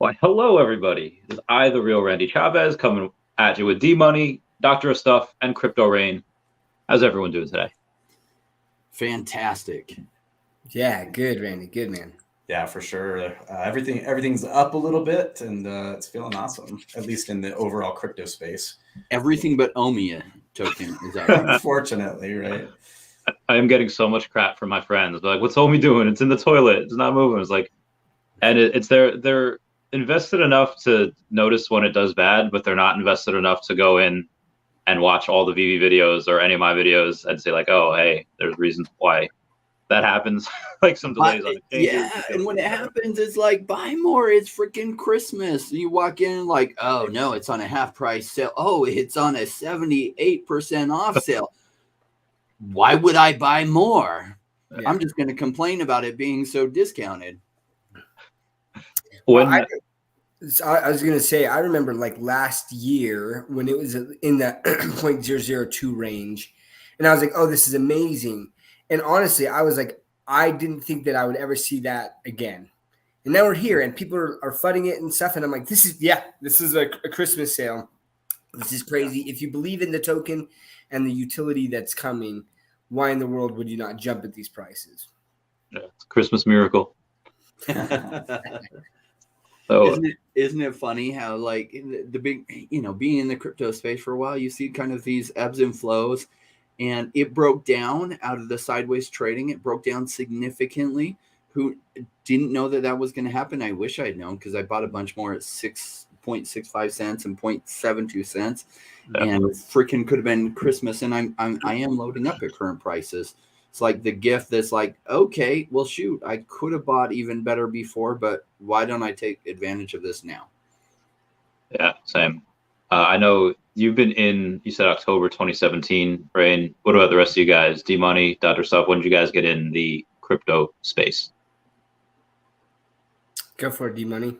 Why, hello, everybody. It is I, the real Randy Chavez, coming at you with D-Money, Doctor of Stuff, and Crypto Rain. How's everyone doing today? Fantastic. Yeah, good, Randy. Good, man. Yeah, for sure. Everything's up a little bit, and it's feeling awesome, at least in the overall crypto space. Everything but OMI token is up. Unfortunately, right? I am getting so much crap from my friends. They're like, what's OMI doing? It's in the toilet. It's not moving. It's like, and it's they're invested enough to notice when it does bad, but they're not invested enough to go in and watch all the VV videos or any of my videos and say like, oh, hey, there's reasons why that happens, like some delays on the changes. Yeah, and when it happens, it's like, buy more. It's freaking Christmas. You walk in like, oh, no, it's on a half price sale. Oh, it's on a 78% off sale. Why would I buy more? Yeah. I'm just going to complain about it being so discounted. Well, I was going to say, I remember like last year when it was in the 0.002 range, and I was like, oh, this is amazing. And honestly, I was like, I didn't think that I would ever see that again. And now we're here and people are flooding it and stuff. And I'm like, this is a Christmas sale. This is crazy. If you believe in the token and the utility that's coming, why in the world would you not jump at these prices? Yeah, it's a Christmas miracle. So isn't it funny how like the big, being in the crypto space for a while, you see kind of these ebbs and flows, and it broke down out of the sideways trading. It broke down significantly. Who didn't know that was going to happen? I wish I had known, because I bought a bunch more at 6.65 cents and 0.72 cents, and freaking could have been Christmas. And I am loading up at current prices. It's like the gift that's like, okay, well, shoot, I could have bought even better before, but why don't I take advantage of this now? Yeah, same. I know you've been you said October 2017, Rain. What about the rest of you guys? D-Money, Dr. Stuff, when did you guys get in the crypto space? Go for it, D-Money.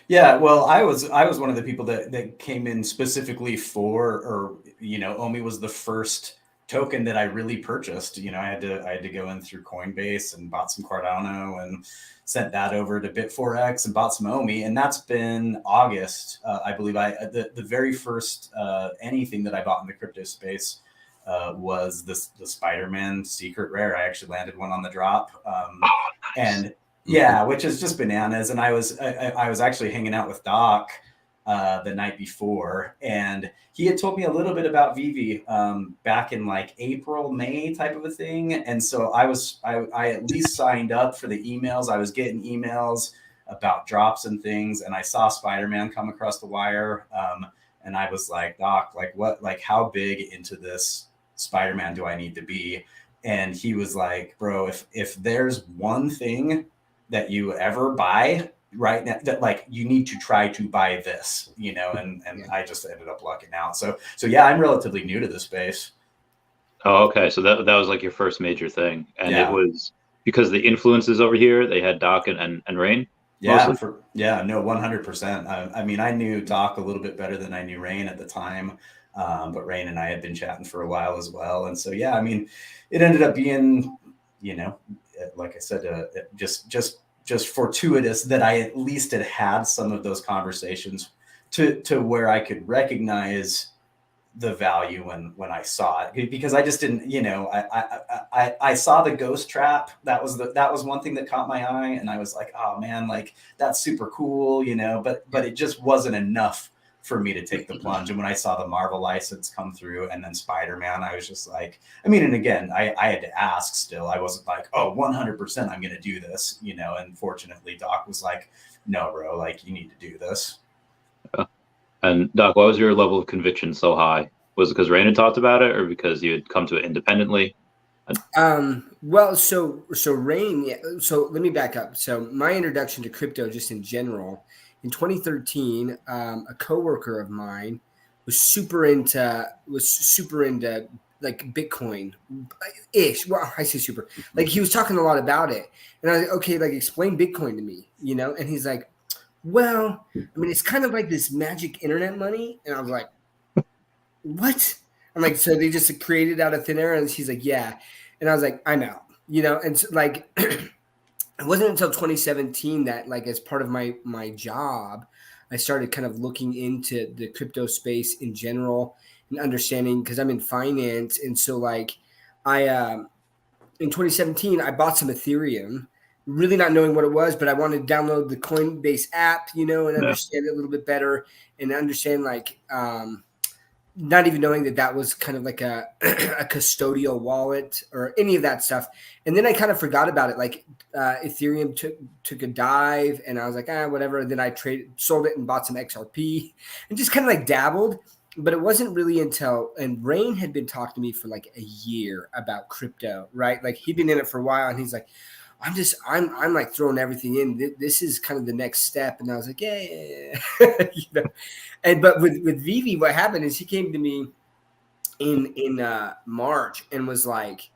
Yeah, well, I was one of the people that came in specifically for, OMI was the first token that I really purchased. I had to go in through Coinbase and bought some Cardano and sent that over to Bit4X and bought some OMI. And that's been August, I believe. The very first anything that I bought in the crypto space was the Spider-Man secret rare. I actually landed one on the drop. Nice. And yeah, which is just bananas. And I was actually hanging out with Doc the night before, and he had told me a little bit about Veve back in like April, May type of a thing. And so I at least signed up for the emails. I was getting emails about drops and things, and I saw Spider-Man come across the wire. And I was like, Doc, how big into this Spider-Man do I need to be? And he was like, bro, if there's one thing that you ever buy right now, that like you need to try to buy this, and I just ended up lucking out. So yeah, I'm relatively new to the space. Oh, okay. So that was like your first major thing, and It was because the influences over here. They had Doc and Rain. Yeah, no, 100%. I mean, I knew Doc a little bit better than I knew Rain at the time, but Rain and I had been chatting for a while as well. And so yeah, I mean, it ended up being, like I said, just fortuitous that I at least had some of those conversations to where I could recognize the value when I saw it, because I just didn't, I saw the ghost trap. That was one thing that caught my eye, and I was like, oh man, like that's super cool, but it just wasn't enough for me to take the plunge. And when I saw the Marvel license come through and then Spider-Man, I was just like, I mean, and again, I had to ask still. I wasn't like, oh, 100% I'm going to do this, and fortunately Doc was like, no, bro, like you need to do this. And Doc, why was your level of conviction so high? Was it because Rain had talked about it, or because you had come to it independently? Well, so Rain, so let me back up. So my introduction to crypto just in general, in 2013, a coworker of mine was super into like Bitcoin ish. Well, I say super. Like he was talking a lot about it, and I was like, okay, like explain Bitcoin to me, And he's like, well, I mean, it's kind of like this magic internet money, and I was like, what? I'm like, so they just created out of thin air, and she's like, yeah, and I was like, I'm out, And so, like. it wasn't until 2017 that, like, as part of my job, I started kind of looking into the crypto space in general and understanding, because I'm in finance. And so like I in 2017 I bought some Ethereum, really not knowing what it was, but I wanted to download the Coinbase app, and Yeah. understand it a little bit better, and understand like not even knowing that that was kind of like a, a custodial wallet or any of that stuff. And then I kind of forgot about it. Like Ethereum took a dive, and I was like, whatever. And then I sold it and bought some XRP and just kind of like dabbled. But it wasn't really until, and Rain had been talking to me for like a year about crypto, right? Like he'd been in it for a while, and he's like, I'm like throwing everything in. This is kind of the next step. And I was like, yeah. But with Veve, what happened is he came to me in March and was like,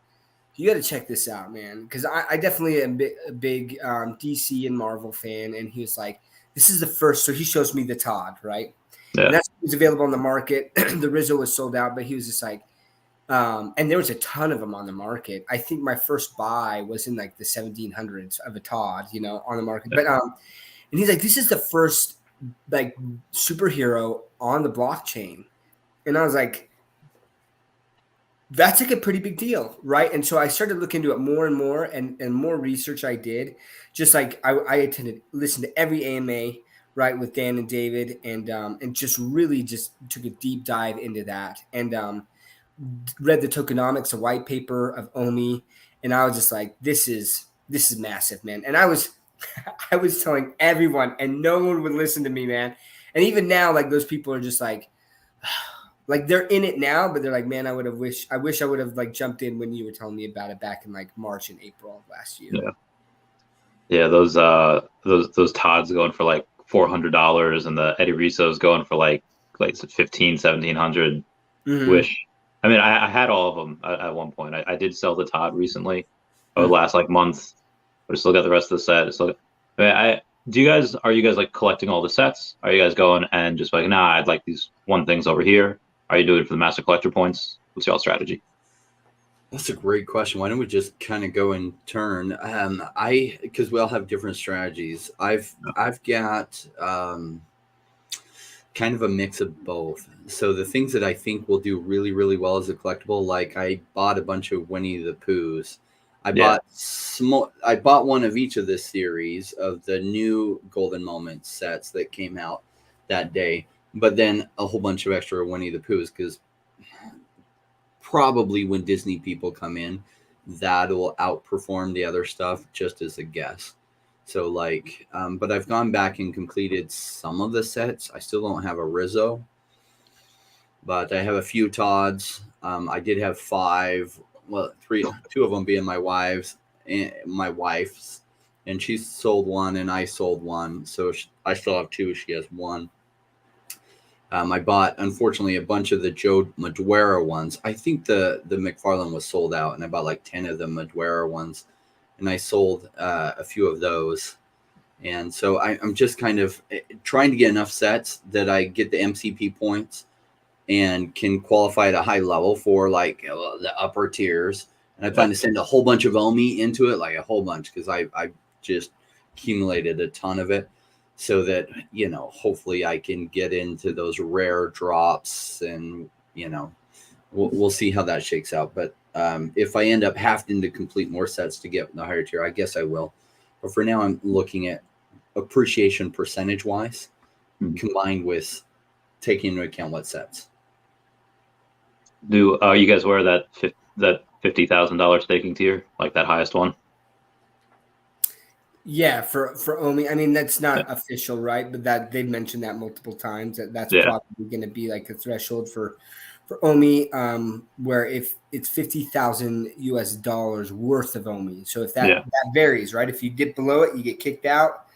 you got to check this out, man. Because I definitely am a big DC and Marvel fan. And he was like, this is the first. So he shows me the Todd, right? Yeah. And that's what was available on the market. The Rizzo was sold out, but he was just like, and there was a ton of them on the market. I think my first buy was in like the 1700s of a Todd, on the market. But and he's like, this is the first like superhero on the blockchain. And I was like, that's like a pretty big deal, right? And so I started looking into it more and more, and more research I did. Just like I listened to every AMA, right, with Dan and David, and just really just took a deep dive into that, and read the tokenomics, a white paper of OMI, and I was just like, this is massive, man. And I was telling everyone, and no one would listen to me, man. And even now, like those people are just like they're in it now, but they're like, man, I wish I would have like jumped in when you were telling me about it back in like March and April of last year. Yeah, those Todds going for like $400, and the Eddie Risso's going for like $1,500-$1,700. Mm-hmm. Wish. I mean, I had all of them at one point. I did sell the Todd recently, over the last like month, but I still got the rest of the set. Are you guys like collecting all the sets? Are you guys going and just like, nah, I'd like these one things over here? Are you doing it for the master collector points? What's y'all strategy? That's a great question. Why don't we just kind of go in turn? Because we all have different strategies. I've got kind of a mix of both. So the things that I think will do really, really well as a collectible, like I bought a bunch of Winnie the Poohs. I bought one of each of this series of the new Golden Moments sets that came out that day, but then a whole bunch of extra Winnie the Poohs, because probably when Disney people come in, that'll outperform the other stuff, just as a guess. So like, but I've gone back and completed some of the sets. I still don't have a Rizzo, but I have a few Todds. I did have 5. Well, 2 of them being my wife's, and she sold one and I sold one. So I still have 2. She has 1. I bought, unfortunately, a bunch of the Joe Madureira ones. I think the McFarlane was sold out, and I bought like 10 of the Madureira ones, and I sold a few of those. And so I'm just kind of trying to get enough sets that I get the MCP points and can qualify at a high level for like the upper tiers. And I plan to send a whole bunch of OMI into it, like a whole bunch, because I just accumulated a ton of it, so that, hopefully I can get into those rare drops, and, we'll see how that shakes out. But if I end up having to complete more sets to get the higher tier, I guess I will. But for now, I'm looking at appreciation percentage wise, combined with taking into account what sets. Do you guys wear that $50,000 staking tier, like that highest one? Yeah, for OMI. I mean, that's not official, right? But that they've mentioned that multiple times. That's probably going to be like a threshold for OMI, where if it's $50,000 worth of OMI. So if that varies, right? If you dip below it, you get kicked out.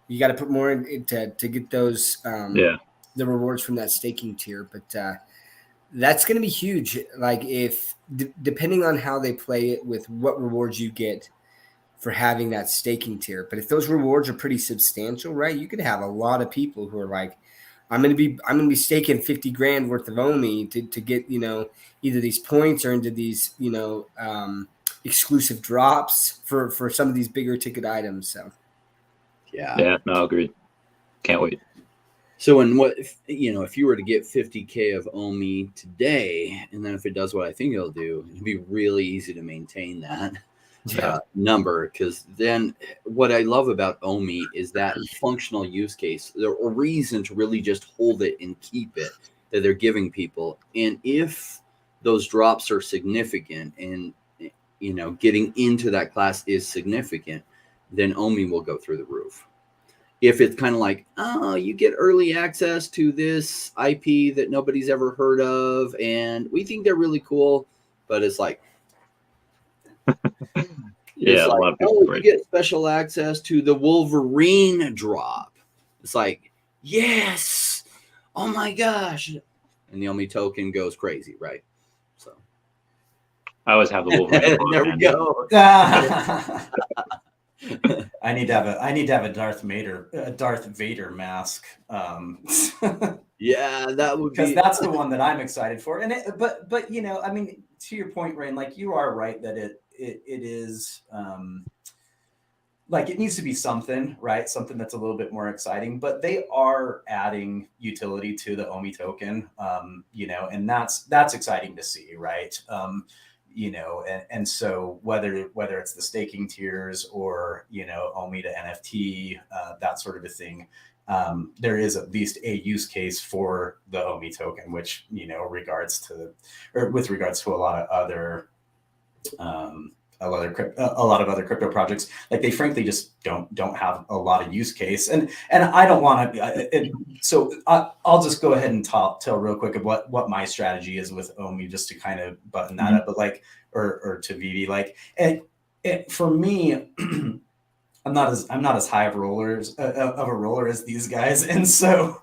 You got to put more in to get those the rewards from that staking tier. But that's going to be huge. Like if depending on how they play it, with what rewards you get for having that staking tier. But if those rewards are pretty substantial, right, you could have a lot of people who are like, I'm gonna be staking $50,000 worth of OMI to get either these points or into these exclusive drops for some of these bigger ticket items. So yeah, no, agreed. Can't wait. So, if you were to get 50K of OMI today, and then if it does what I think it'll do, it'd be really easy to maintain that number. Because then what I love about OMI is that functional use case, or reason to really just hold it and keep it that they're giving people. And if those drops are significant and, getting into that class is significant, then OMI will go through the roof. If it's kind of like, oh, you get early access to this IP that nobody's ever heard of, and we think they're really cool, but it's like, Yeah, you get special access to the Wolverine drop. It's like, yes, oh my gosh, and the OMI token goes crazy, right? So I always have the Wolverine. There we go. I need to have a Darth Vader mask. Yeah, that would be, because that's the one that I'm excited for. And but I mean, to your point, Rain, like you are right that it is like it needs to be something, right? Something that's a little bit more exciting. But they are adding utility to the OMI token, and that's exciting to see, right? And so whether it's the staking tiers or, OMI to NFT, that sort of a thing, there is at least a use case for the OMI token, which, with regards to a lot of other, a lot of other crypto projects, like they frankly just don't have a lot of use case, and I don't want to. So I'll just go ahead and tell real quick of what my strategy is with OMI, just to kind of button that up. But like, or to Veve, like, for me, I'm not as high of a roller as these guys, and so.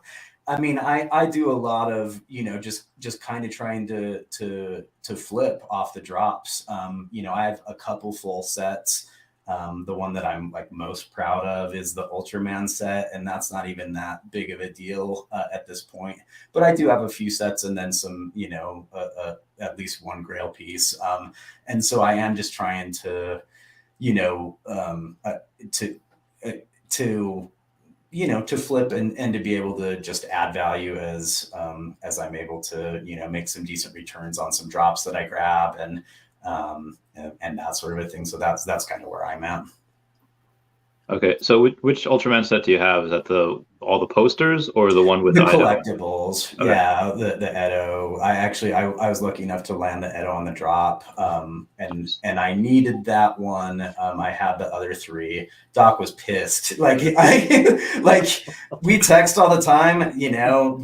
I mean, I do a lot of, just kind of trying to flip off the drops. I have a couple full sets. The one that I'm like most proud of is the Ultraman set, and that's not even that big of a deal at this point. But I do have a few sets and then some, at least one Grail piece. And so I am just trying to, to flip and to be able to just add value as I'm able to, make some decent returns on some drops that I grab and that sort of a thing. So that's kind of where I'm at. Okay, so which Ultraman set do you have? Is that all the posters or the one with the the collectibles? Okay. Yeah, the Edo. I was lucky enough to land the Edo on the drop, and I needed that one. I had the other three. Doc was pissed. Like we text all the time,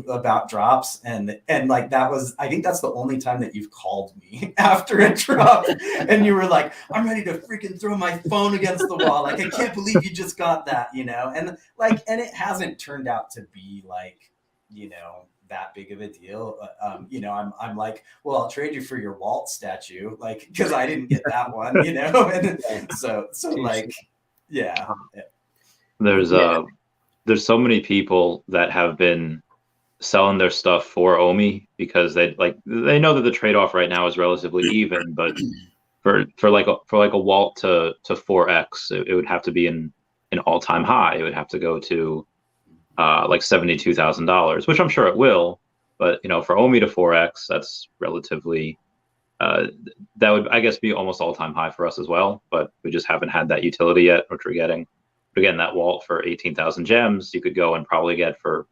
about drops, and like that was, I think that's the only time that you've called me after a drop, and you were like, I'm ready to freaking throw my phone against the wall. Like, I can't believe you just got that, and it hasn't turned out to be like, that big of a deal. I'm like, well, I'll trade you for your Walt statue, like, because I didn't get that one, and so like, yeah. There's so many people that have been selling their stuff for OMI because they know that the trade-off right now is relatively even, but for like a Walt to 4x, it would have to be an all-time high. It would have to go to like $72,000, which I'm sure it will. But for OMI to 4x, that's relatively that would, I guess, be almost all-time high for us as well. But we just haven't had that utility yet, which we're getting. But again, that Walt for 18,000 gems, you could go and probably get for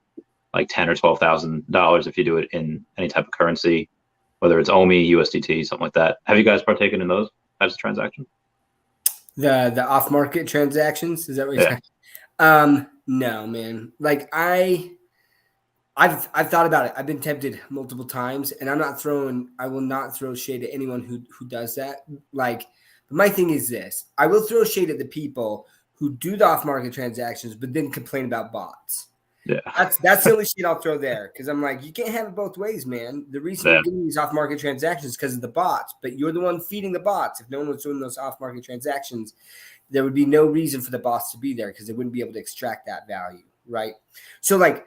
like $10,000 or $12,000 if you do it in any type of currency, whether it's OMI, USDT, something like that. Have you guys partaken in those types of transactions? The off-market transactions, is that what you're saying? No, man. Like I've thought about it. I've been tempted multiple times, and I will not throw shade at anyone who does that. Like, but my thing is this: I will throw shade at the people who do the off-market transactions, but then complain about bots. Yeah, that's the only shit I'll throw there, because I'm like, you can't have it both ways, man. The reason you're doing these off-market transactions is because of the bots, but you're the one feeding the bots. If no one was doing those off-market transactions, there would be no reason for the bots to be there because they wouldn't be able to extract that value, right? So, like,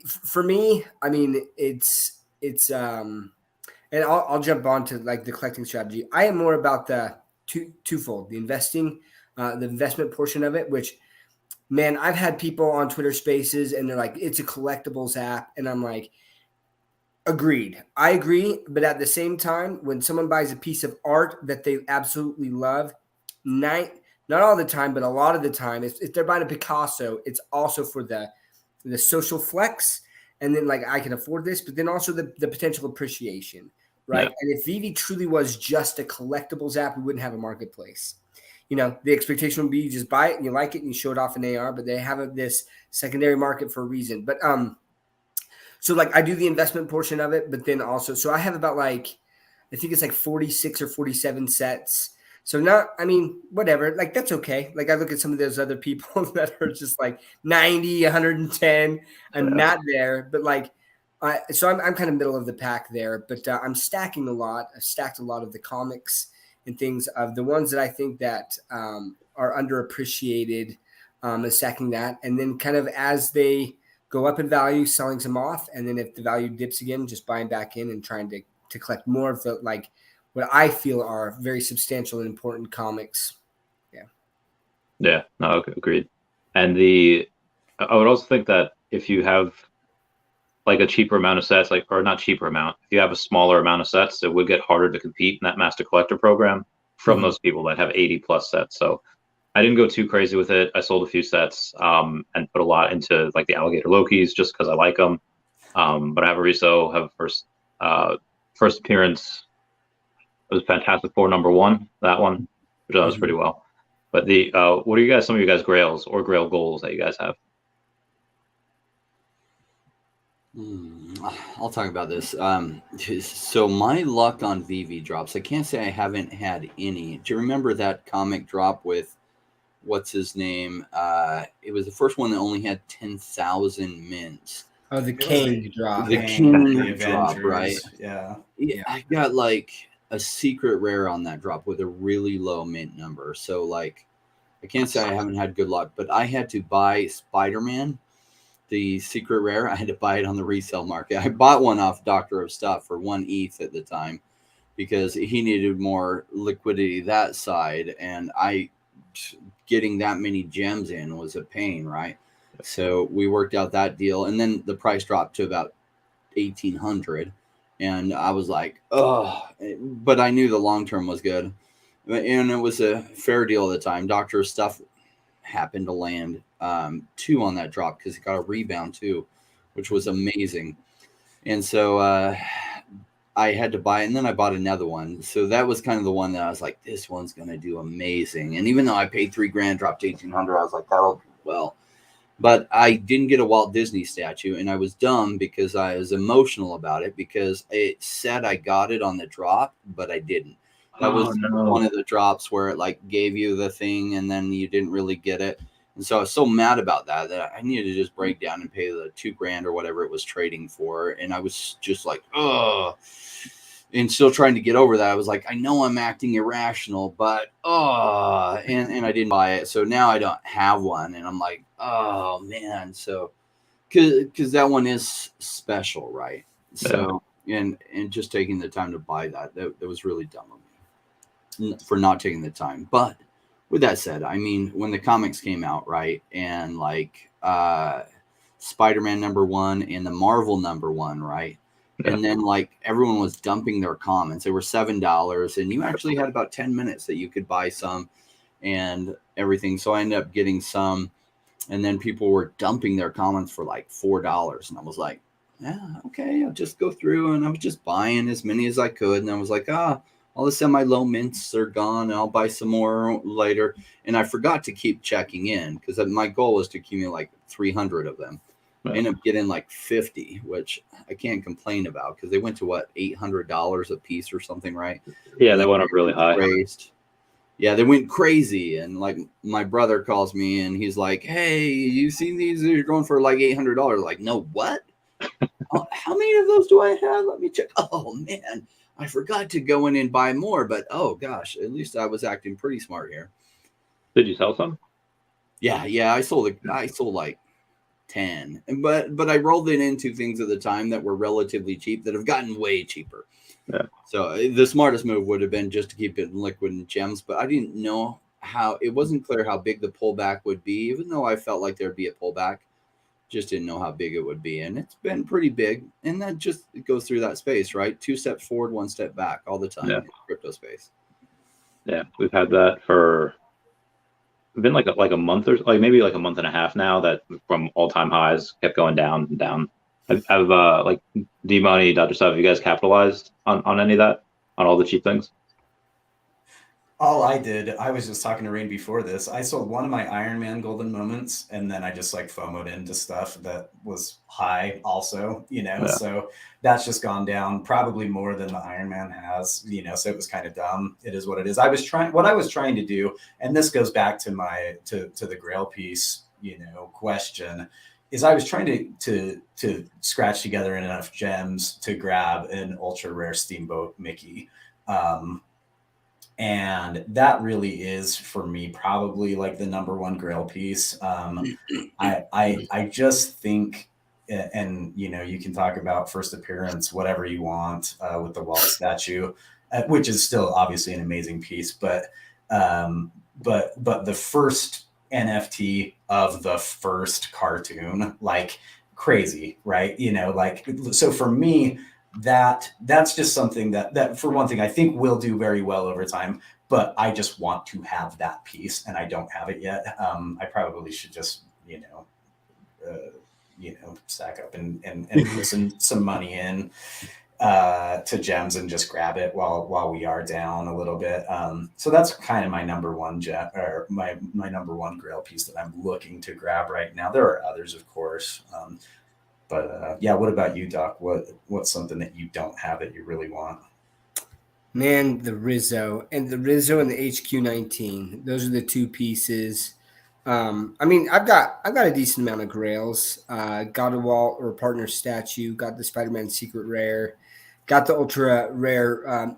for me, I mean, it's and I'll jump on to like the collecting strategy. I am more about the twofold: the investment portion of it, which, man, I've had people on Twitter Spaces and they're like, it's a collectibles app, and I'm like, agreed. I agree, but at the same time, when someone buys a piece of art that they absolutely love, not all the time, but a lot of the time, if they're buying a Picasso, it's also for the social flex, and then like, I can afford this, but then also the potential appreciation, right? Yeah. And if Veve truly was just a collectibles app, we wouldn't have a marketplace. You know, the expectation would be you just buy it and you like it and you show it off in AR, but they have this secondary market for a reason. But so like, I do the investment portion of it, but then also, so I have about like, I think it's like 46 or 47 sets. So not, I mean, whatever, like that's okay. Like I look at some of those other people that are just like 90, 110. I'm not there, but like, so I'm kind of middle of the pack there, but I'm stacking a lot. I've stacked a lot of the comics and things of the ones that I think that are underappreciated, and stacking that. And then kind of as they go up in value, selling some off. And then if the value dips again, just buying back in and trying to collect more of the, like, what I feel are very substantial and important comics. Yeah. Yeah, no, agreed. And I would also think that if you have like a cheaper amount of sets, like, or not cheaper amount, if you have a smaller amount of sets, it would get harder to compete in that master collector program from those people that have 80 plus sets. So I didn't go too crazy with it. I sold a few sets and put a lot into like the alligator Lokis just because I like them. But I have a reso, have first appearance. It was Fantastic Four #1, that one, which I was pretty well. But what are some of you guys grails or grail goals that you guys have? I'll talk about this. So my luck on Veve drops, I can't say I haven't had any. Do you remember that comic drop with what's his name? It was the first one that only had 10,000 mints. Oh, the King drop. The King drop, right? Yeah. I got like a secret rare on that drop with a really low mint number. So like, I can't say I haven't had good luck, but I had to buy Spider-Man, the secret rare. I had to buy it on the resale market. I bought one off Doctor of Stuff for 1 ETH at the time because he needed more liquidity that side, and getting that many gems in was a pain, right? So we worked out that deal, and then the price dropped to about 1,800, and I was like, oh, but I knew the long term was good, and it was a fair deal at the time. Doctor of Stuff happened to land 2 on that drop because it got a rebound too, which was amazing. And so I had to buy it, and then I bought another one. So that was kind of the one that I was like, this one's going to do amazing. And even though I paid $3,000, dropped 1,800, I was like, that'll do well. But I didn't get a Walt Disney statue, and I was dumb because I was emotional about it because it said I got it on the drop, but I didn't. That was one of the drops where it like gave you the thing and then you didn't really get it. And so I was so mad about that I needed to just break down and pay the $2,000 or whatever it was trading for. And I was just like, oh, and still trying to get over that. I was like, I know I'm acting irrational, but and I didn't buy it. So now I don't have one, and I'm like, oh man. So because that one is special, right? So and just taking the time to buy that was really dumb of me for not taking the time. But with that said, I mean, when the comics came out, right, and like Spider-Man #1 and the Marvel #1, right? And then like everyone was dumping their comments. They were $7, and you actually had about 10 minutes that you could buy some and everything. So I ended up getting some, and then people were dumping their comments for like $4. And I was like, yeah, okay, I'll just go through, and I was just buying as many as I could. And I was like, all the semi-low mints are gone, and I'll buy some more later. And I forgot to keep checking in because my goal was to accumulate like 300 of them. I ended up getting like 50, which I can't complain about because they went to what, $800 a piece or something, right? Yeah, they went up really high. Yeah, they went crazy. And like my brother calls me and he's like, hey, you seen these? They're going for like $800. Like, no, what? How many of those do I have? Let me check. Oh man, I forgot to go in and buy more, but oh gosh, at least I was acting pretty smart here. Did you sell some? Yeah, I sold like 10. But I rolled it into things at the time that were relatively cheap that have gotten way cheaper. Yeah. So the smartest move would have been just to keep it in liquid and gems, but I didn't know how, it wasn't clear how big the pullback would be, even though I felt like there'd be a pullback. Just didn't know how big it would be. And it's been pretty big. And that just it goes through that space, right? 2 steps forward, 1 step back all the time in the crypto space. Yeah, we've had that for been like a month or like maybe like a month and a half now, that from all-time highs kept going down and down. I've like D-Money, Dr. Stuff, have you guys capitalized on any of that, on all the cheap things? All I did, I was just talking to Rain before this. I sold one of my Iron Man golden moments, and then I just like FOMO'd into stuff that was high also, you know. Yeah. So that's just gone down probably more than the Iron Man has, you know. So it was kind of dumb. It is what it is. What I was trying to do, and this goes back to my to the Grail piece, you know, question, is I was trying to scratch together enough gems to grab an ultra rare Steamboat Mickey. And that really is for me probably like the number one Grail piece. I just think, and you know, you can talk about first appearance, whatever you want, with the Walt statue, which is still obviously an amazing piece, but the first NFT of the first cartoon, like crazy, right? You know, like, so for me, that's just something that for one thing I think will do very well over time, but I just want to have that piece and I don't have it yet. I probably should just stack up and put some money in to gems and just grab it while we are down a little bit. So that's kind of my number one my number one Grail piece that I'm looking to grab right now. There are others, of course. But yeah, what about you, Doc? What's something that you don't have that you really want? Man, the Rizzo and the HQ19. Those are the two pieces. I mean, I've got a decent amount of Grails. Got a Walt or partner statue. Got the Spider-Man secret rare. Got the ultra rare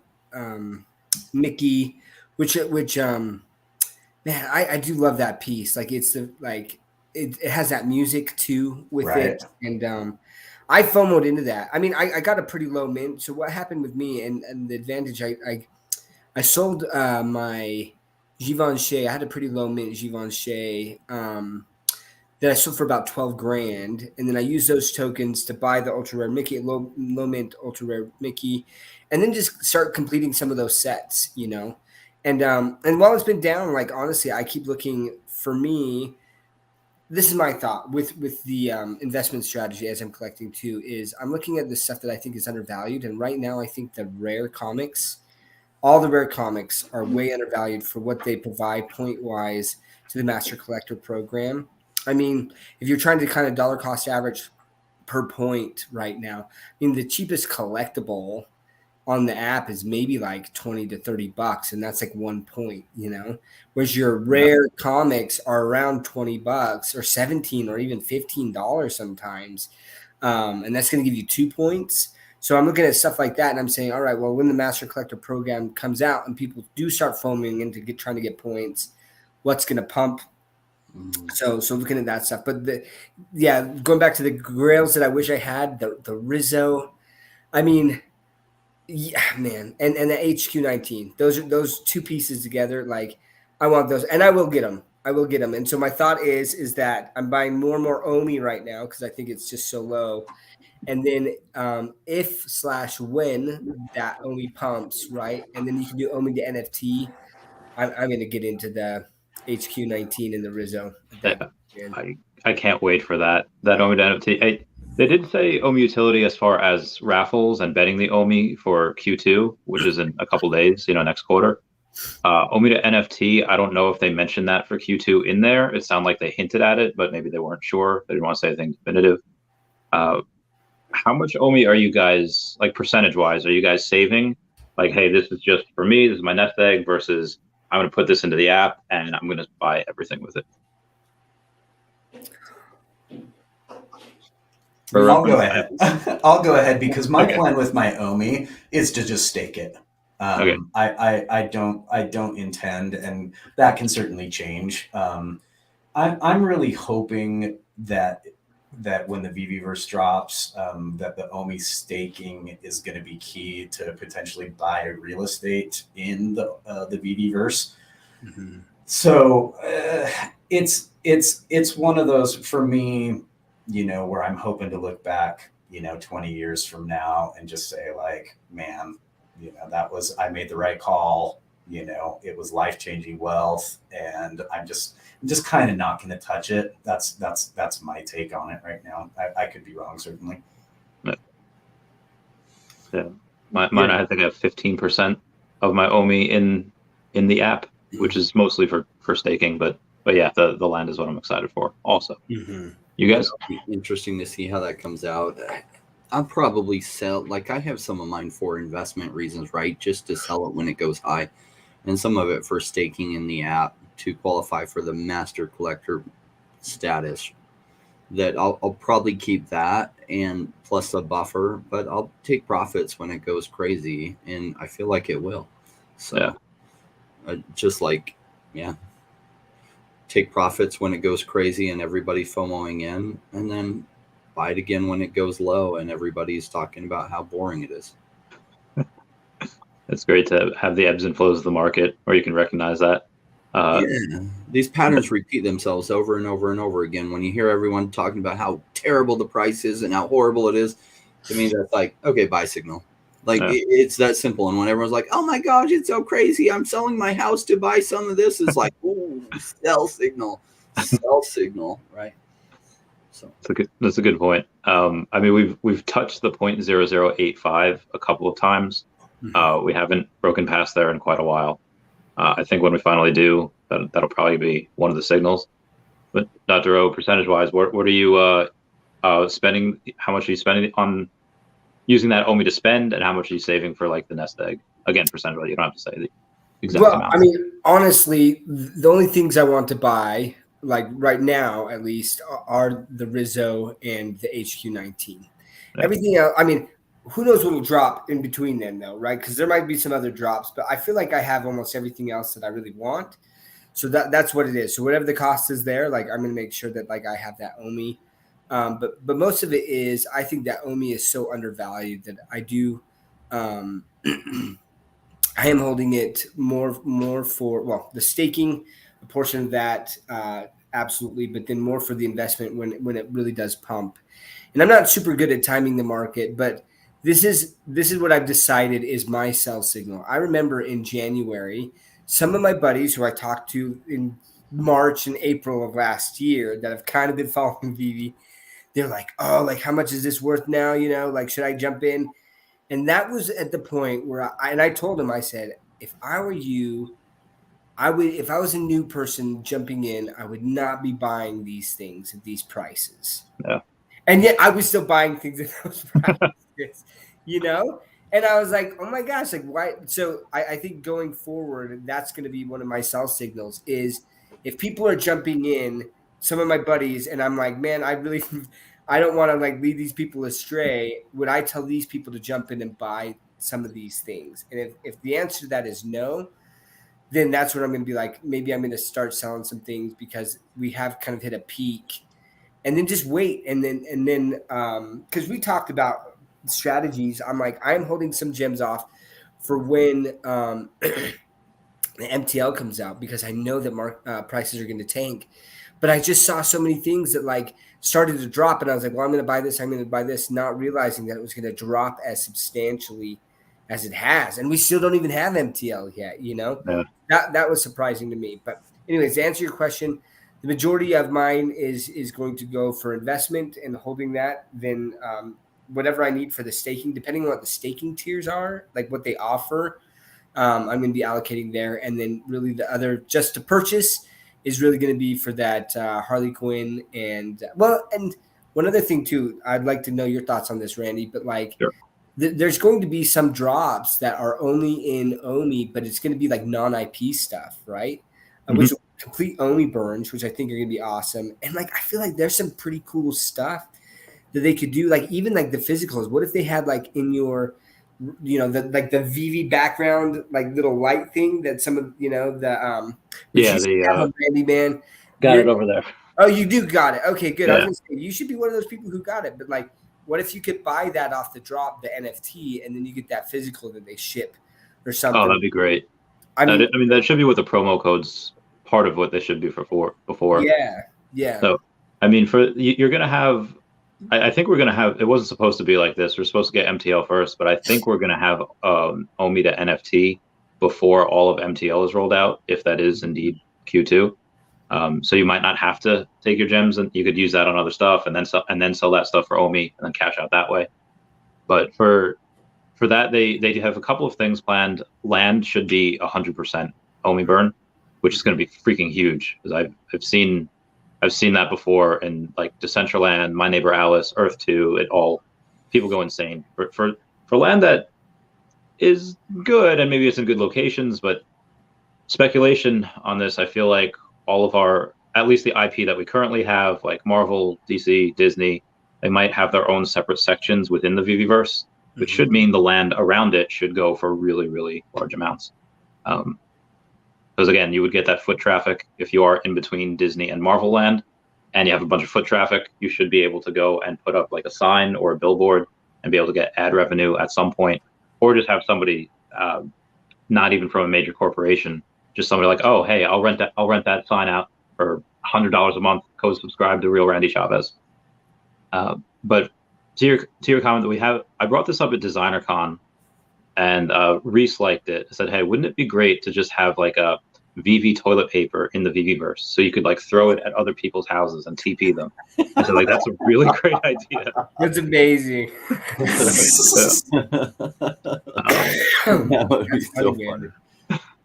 Mickey, which man, I do love that piece. Like it's it has that music too with it, and I FOMO'd into that. I mean, I got a pretty low mint. So what happened with me and the advantage, I sold my Givenchy. I had a pretty low mint Givenchy that I sold for about 12 grand, and then I used those tokens to buy the ultra rare Mickey, low mint ultra rare Mickey, and then just start completing some of those sets, you know. And while it's been down, like honestly, I keep looking. For me, this is my thought with the investment strategy as I'm collecting too, is I'm looking at the stuff that I think is undervalued. And right now I think the rare comics, all the rare comics are way undervalued for what they provide point wise to the master collector program. I mean, if you're trying to kind of dollar cost average per point right now, I mean, the cheapest collectible on the app is maybe like 20 to 30 bucks. And that's like 1 point, you know, whereas your rare comics are around 20 bucks or 17 or even $15 sometimes. And that's going to give you 2 points. So I'm looking at stuff like that and I'm saying, all right, well, when the master collector program comes out and people do start foaming into trying to get points, what's going to pump? So looking at that stuff, but going back to the Grails that I wish I had, the Rizzo, I mean, yeah, man, and the HQ19, those two pieces together. Like, I want those, and I will get them. And so my thought is that I'm buying more and more OMI right now because I think it's just so low. And then when that OMI pumps, right, and then you can do OMI to NFT. I'm going to get into the HQ19 and the Rizzo. I can't wait for that OMI to NFT. They did say OMI utility as far as raffles and betting the OMI for Q2, which is in a couple days, next quarter. OMI to NFT, I don't know if they mentioned that for Q2 in there. It sounded like they hinted at it, but maybe they weren't sure. They didn't want to say anything definitive. How much OMI are you guys, like percentage-wise, are you guys saving? Like, hey, this is just for me, this is my nest egg, versus I'm going to put this into the app and I'm going to buy everything with it. I'll go ahead. I'll go ahead because my plan with my OMI is to just stake it. Okay. I don't intend, and that can certainly change. I'm really hoping that that when the VeVeVerse drops, that the OMI staking is going to be key to potentially buy real estate in the VeVeVerse. Mm-hmm. So it's one of those for me, where I'm hoping to look back, 20 years from now and just say like, man, I made the right call. It was life-changing wealth, and I'm just kind of not going to touch it. That's my take on it right now. I could be wrong, certainly. Yeah, mine. I think I have 15% of my OMI in the app, which is mostly for staking. But yeah, the land is what I'm excited for. Also, you guys, interesting to see how that comes out. I'll probably sell. Like I have some of mine for investment reasons, right? Just to sell it when it goes high, and some of it for staking in the app to qualify for the master collector status. That I'll probably keep that and plus a buffer, but I'll take profits when it goes crazy, and I feel like it will. So just like, take profits when it goes crazy and everybody FOMOing in, and then buy it again when it goes low and everybody's talking about how boring it is. It's great to have the ebbs and flows of the market where you can recognize that. These patterns repeat themselves over and over and over again. When you hear everyone talking about how terrible the price is and how horrible it is, to me that's like, okay, buy signal. Like it's that simple. And when everyone's like, oh my gosh, it's so crazy, I'm selling my house to buy some of this, it's like, ooh, sell signal, right? So that's a good point. I mean, we've touched the 0.0085 a couple of times. We haven't broken past there in quite a while. I think when we finally do, that'll probably be one of the signals. But Dr. O, percentage-wise, what are you spending? How much are you spending on using that OMI to spend, and how much are you saving for like the nest egg? Again, percentage-wise, you don't have to say the exact amount. I mean, honestly, the only things I want to buy, like right now at least, are the Rizzo and the HQ19. Everything else, I mean, who knows what will drop in between then, though, right? Because there might be some other drops, but I feel like I have almost everything else that I really want. So that's what it is. So whatever the cost is there, like I'm going to make sure that like I have that OMI. But most of it is, I think that OMI is so undervalued that I do. I am holding it more for the staking, a portion of that, absolutely, but then more for the investment when it really does pump. And I'm not super good at timing the market, but this is what I've decided is my sell signal. I remember in January, some of my buddies who I talked to in March and April of last year that have kind of been following Veve, they're like, oh, like how much is this worth now? Like should I jump in? And that was at the point where I told him, I said, if I were you, if I was a new person jumping in, I would not be buying these things at these prices. Yeah. And yet I was still buying things at those prices, And I was like, oh my gosh, like why? So I think going forward, that's going to be one of my sell signals is if people are jumping in, some of my buddies, and I'm like, man, I don't want to like lead these people astray. Would I tell these people to jump in and buy some of these things? And if the answer to that is no, then that's when I'm going to be like, maybe I'm going to start selling some things because we have kind of hit a peak. And then just wait. And then because we talked about strategies, I'm like, I'm holding some gems off for when the MTL comes out because I know that prices are going to tank. But I just saw so many things that like started to drop. And I was like, well, I'm going to buy this, not realizing that it was going to drop as substantially as it has. And we still don't even have MTL yet, That was surprising to me. But anyways, to answer your question, the majority of mine is going to go for investment and holding that. Then whatever I need for the staking, depending on what the staking tiers are, like what they offer, I'm going to be allocating there. And then really the other just to purchase is really going to be for that Harley Quinn. And one other thing too, I'd like to know your thoughts on this, Randy, but like sure. There's going to be some drops that are only in OMI, but it's going to be like non-IP stuff, right? Which will complete OMI burns, which I think are going to be awesome. And like, I feel like there's some pretty cool stuff that they could do. Like even like the physicals, what if they had like in your, the Veve background, like little light thing that some of, the Randy, Randy, man. Got it over there. Oh, you do got it. Okay, good. I was Yeah. gonna say you should be one of those people who got it. But like, what if you could buy that off the drop, the NFT, and then you get that physical that they ship or Oh, something? that'd be great. I mean, That should be what the promo codes part of what they should be before. yeah. So, I mean, you're gonna have. I think we're gonna have. It wasn't supposed to be like this. We're supposed to get MTL first, but I think we're gonna have OMI to NFT before all of MTL is rolled out, if that is indeed Q2. So you might not have to take your gems, and you could use that on other stuff, and then sell that stuff for OMI, and then cash out that way. But for that, they have a couple of things planned. Land should be 100% OMI burn, which is going to be freaking huge, because I've seen that before in like Decentraland, My Neighbor Alice, Earth 2. People go insane for land that is good, and maybe it's in good locations, but speculation on this, I feel like all of at least the IP that we currently have, like Marvel, DC, Disney, they might have their own separate sections within the VeVeVerse, which should mean the land around it should go for really, really large amounts. Because again, you would get that foot traffic if you are in between Disney and Marvel land, and you have a bunch of foot traffic. You should be able to go and put up like a sign or a billboard and be able to get ad revenue at some point, or just have somebody, not even from a major corporation, just somebody like, oh, hey, I'll rent that sign out for $100 a month. Co-subscribe to Real Randy Chavez. But to your comment that I brought this up at DesignerCon, and Reese liked it. I said, hey, wouldn't it be great to just have like a VV toilet paper in the VeVeVerse, so you could like throw it at other people's houses and TP them? I said, like, that's a really great idea. That's amazing. That would be so funny.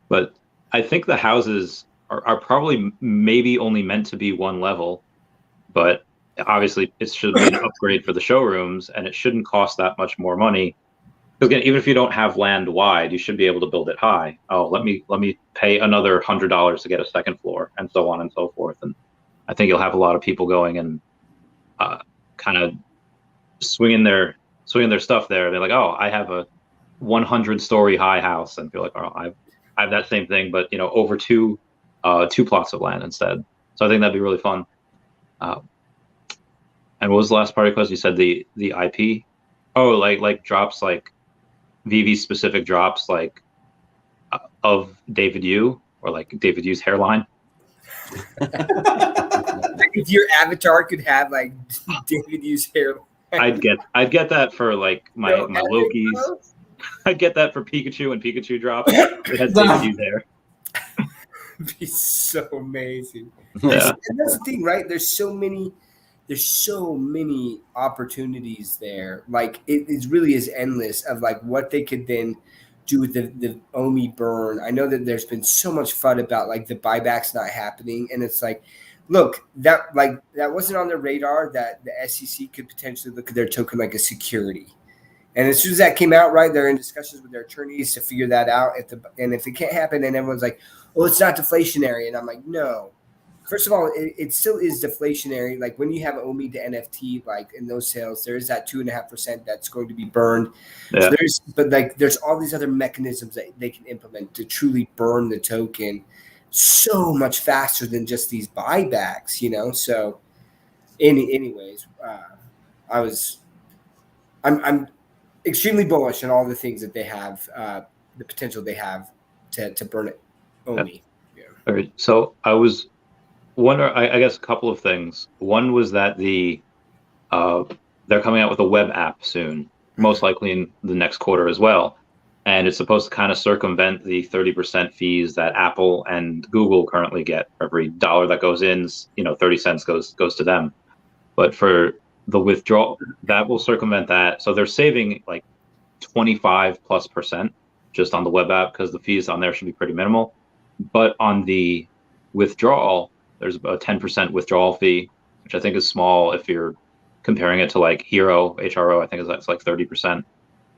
But I think the houses are probably maybe only meant to be one level, but obviously it should be an upgrade for the showrooms, and it shouldn't cost that much more money. Because again, even if you don't have land wide, you should be able to build it high. Oh, let me pay another $100 to get a second floor, and so on and so forth. And I think you'll have a lot of people going and kind of swinging their stuff there. They're like, oh, I have a 100-story high house, and feel like, oh, I have that same thing, but over two plots of land instead. So I think that'd be really fun. And what was the last part of the question? You said the IP. Oh, like drops, like VV specific drops, like of David Yu, or like David Yu's hairline. If your avatar could have like David Yu's hairline, I'd get that for like my Lokis. I'd get that for Pikachu and Pikachu drops. It has David Yu's hair. It'd be so amazing. Yeah. And that's the thing, right? There's so many opportunities there. Like it really is endless of like what they could then do with the OMI burn. I know that there's been so much FUD about like the buybacks not happening, and it's like, look, that wasn't on their radar, that the SEC could potentially look at their token like a security. And as soon as that came out, right, they're in discussions with their attorneys to figure that out. If it can't happen, and everyone's like, well, it's not deflationary. And I'm like, no. First of all, it still is deflationary. Like when you have OMI to NFT, like in those sales, there is that 2.5% that's going to be burned. Yeah. So there's all these other mechanisms that they can implement to truly burn the token so much faster than just these buybacks, So, anyways, I'm extremely bullish on all the things that they have, the potential they have to burn it OMI. Yeah. All right. So I was wondering, I guess a couple of things. One was that they're coming out with a web app soon, most likely in the next quarter as well. And it's supposed to kind of circumvent the 30% fees that Apple and Google currently get. Every dollar that goes in, 30 cents goes to them. But for the withdrawal, that will circumvent that. So they're saving like 25+% just on the web app, because the fees on there should be pretty minimal. But on the withdrawal, there's a 10% withdrawal fee, which I think is small if you're comparing it to like HRO. I think it's like 30%.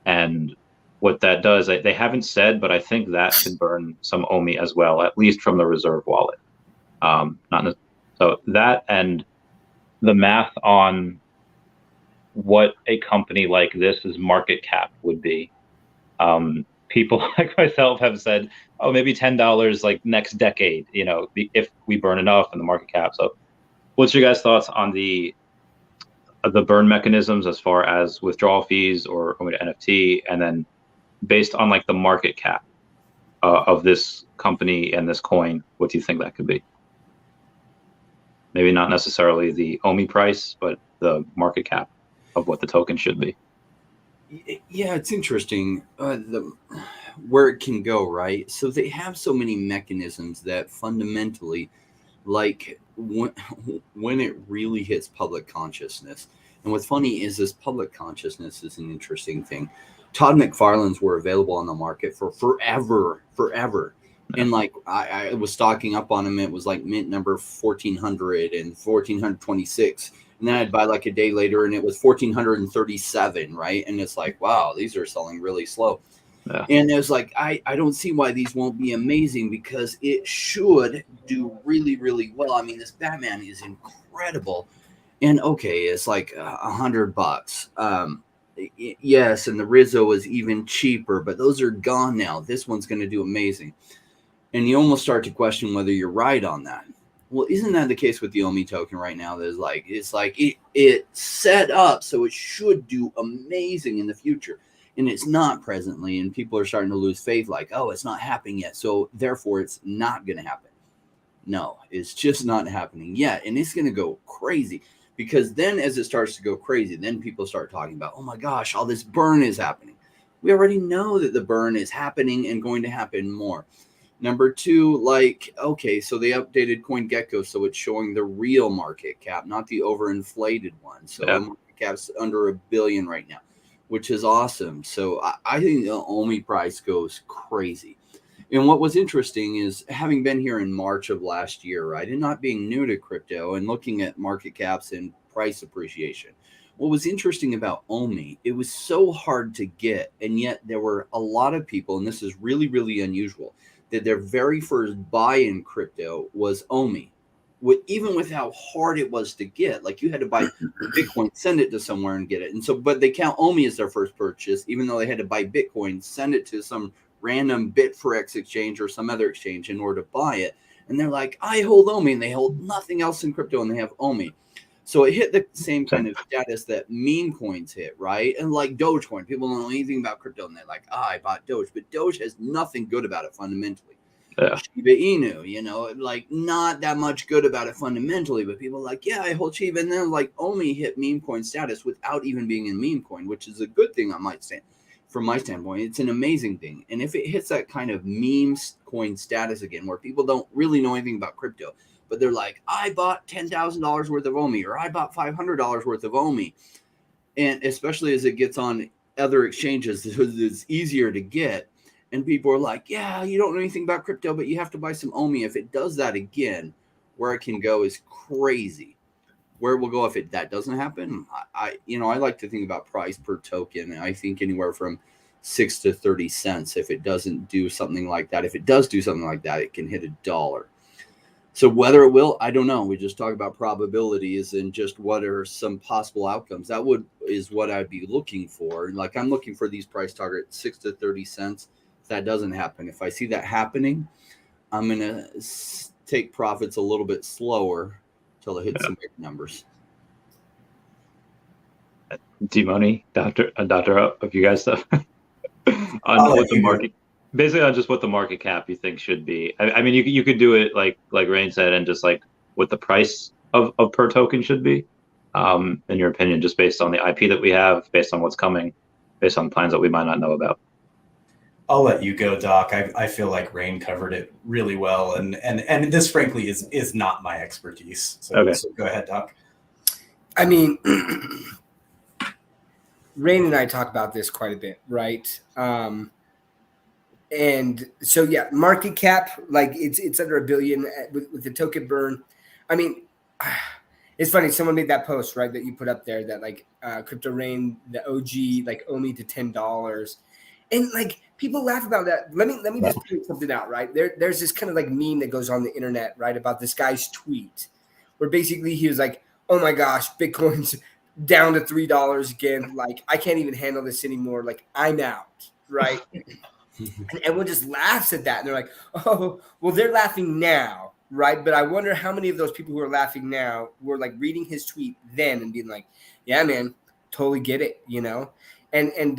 And what that does, they haven't said, but I think that could burn some OMI as well, at least from the reserve wallet. So that, and the math on what a company like this' market cap would be. People like myself have said, oh, maybe $10 like next decade, if we burn enough in the market cap. So what's your guys' thoughts on the burn mechanisms as far as withdrawal fees or OMI to NFT, and then based on like the market cap of this company and this coin, what do you think that could be? Maybe not necessarily the OMI price, but the market cap of what the token should be. Yeah, it's interesting where it can go, right? So they have so many mechanisms that fundamentally, like when it really hits public consciousness. And what's funny is this public consciousness is an interesting thing. Todd McFarlane's were available on the market for forever. Yeah. And like I was stocking up on them. It was like mint number 1400 and 1426. And then I'd buy like a day later and it was 1437, right? And it's like, wow, these are selling really slow. Yeah. And it was like, I don't see why these won't be amazing, because it should do really, really well. I mean, this Batman is incredible. And okay, it's like $100. Yes, and the Rizzo is even cheaper, but those are gone now. This one's going to do amazing. And you almost start to question whether you're right on that. Well, isn't that the case with the OMI token right now? There's like, it's set up so it should do amazing in the future. And it's not presently, and people are starting to lose faith, like, oh, it's not happening yet, so therefore it's not going to happen. No, it's just not happening yet, and it's going to go crazy, because then as it starts to go crazy, then people start talking about, oh my gosh, all this burn is happening. We already know that the burn is happening and going to happen more. Number two, like, okay, so they updated CoinGecko, so it's showing the real market cap, not the overinflated one. So the market cap's under $1 billion right now, which is awesome. So I think the OMI price goes crazy. And what was interesting is, having been here in March of last year, right, and not being new to crypto and looking at market caps and price appreciation, what was interesting about OMI, it was so hard to get, and yet there were a lot of people, and this is really, really unusual, that their very first buy in crypto was OMI. Even with how hard it was to get, like you had to buy Bitcoin, send it to somewhere and get it. And so, but they count OMI as their first purchase, even though they had to buy Bitcoin, send it to some random Bitforex exchange or some other exchange in order to buy it. And they're like, I hold OMI, and they hold nothing else in crypto, and they have OMI. So it hit the same kind of status that meme coins hit, right? And like Dogecoin, people don't know anything about crypto, and they're like, I bought Doge, but Doge has nothing good about it fundamentally. Yeah. Shiba Inu, like not that much good about it fundamentally, but people are like, yeah, I hold Shiba. And then like OMI hit meme coin status without even being in meme coin, which is a good thing on my from my standpoint. It's an amazing thing. And if it hits that kind of meme coin status again, where people don't really know anything about crypto, but they're like, I bought $10,000 worth of OMI, or I bought $500 worth of OMI. And especially as it gets on other exchanges, it's easier to get. And people are like, yeah, you don't know anything about crypto, but you have to buy some OMI. If it does that again, where it can go is crazy. Where it will go if that doesn't happen, I like to think about price per token. I think anywhere from 6 to 30 cents if it doesn't do something like that. If it does do something like that, it can hit $1. So whether it will, I don't know. We just talk about probabilities and just what are some possible outcomes. Is what I'd be looking for. Like I'm looking for these price targets, 6 to 30 cents. If that doesn't happen, if I see that happening, I'm going to take profits a little bit slower until it hits some big numbers. D-Money, Dr. If you guys stuff on what the market, basically on just what the market cap you think should be. I mean, you could do it like Rain said, and just like what the price of per token should be, in your opinion, just based on the IP that we have, based on what's coming, based on plans that we might not know about. I'll let you go, Doc. I feel like Rain covered it really well, and this frankly is not my expertise. So go ahead, Doc. I mean, Rain and I talk about this quite a bit, right? And so yeah, market cap, like it's under $1 billion with the token burn. I mean, it's funny. Someone made that post, right, that you put up there, that like Crypto Rain, the OG, like OMI to $10. And like people laugh about that. Let me just point something out, right? There's this kind of like meme that goes on the internet, right, about this guy's tweet, where basically he was like, "Oh my gosh, Bitcoin's down to $3 again. Like I can't even handle this anymore. Like I'm out." Right? And everyone just laughs at that, and they're like, "Oh, well, they're laughing now, right? But I wonder how many of those people who are laughing now were like reading his tweet then and being like, yeah, man, totally get it, you know? And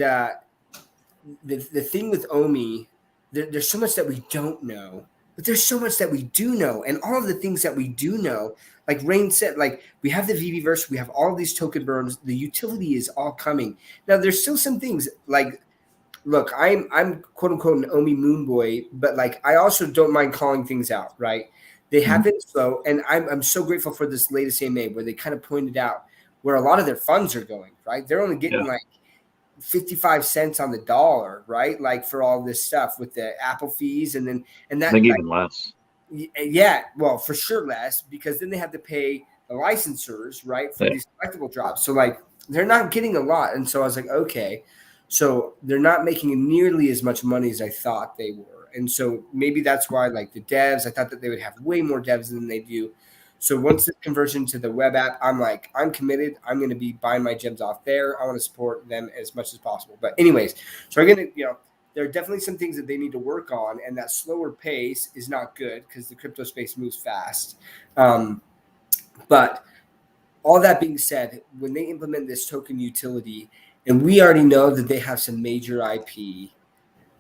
the thing with OMI, there's so much that we don't know, but there's so much that we do know. And all of the things that we do know, like Rain said, like we have the VeVeVerse, we have all these token burns, the utility is all coming. Now there's still some things like, look, I'm quote unquote an OMI moon boy, but like I also don't mind calling things out, right? They have been slow, and I'm so grateful for this latest AMA where they kind of pointed out where a lot of their funds are going, right? They're only getting like 55 cents on the dollar, right? Like for all this stuff with the Apple fees and that, I think even less. Yeah, well, for sure less, because then they have to pay the licensors, right, for these collectible drops. So like they're not getting a lot. And so I was like, okay, so they're not making nearly as much money as I thought they were. And so maybe that's why like the devs, I thought that they would have way more devs than they do. So once the conversion to the web app, I'm like, I'm committed. I'm going to be buying my gems off there. I want to support them as much as possible. But anyways, so I'm going to, there are definitely some things that they need to work on, and that slower pace is not good because the crypto space moves fast. But all that being said, when they implement this token utility, and we already know that they have some major IP,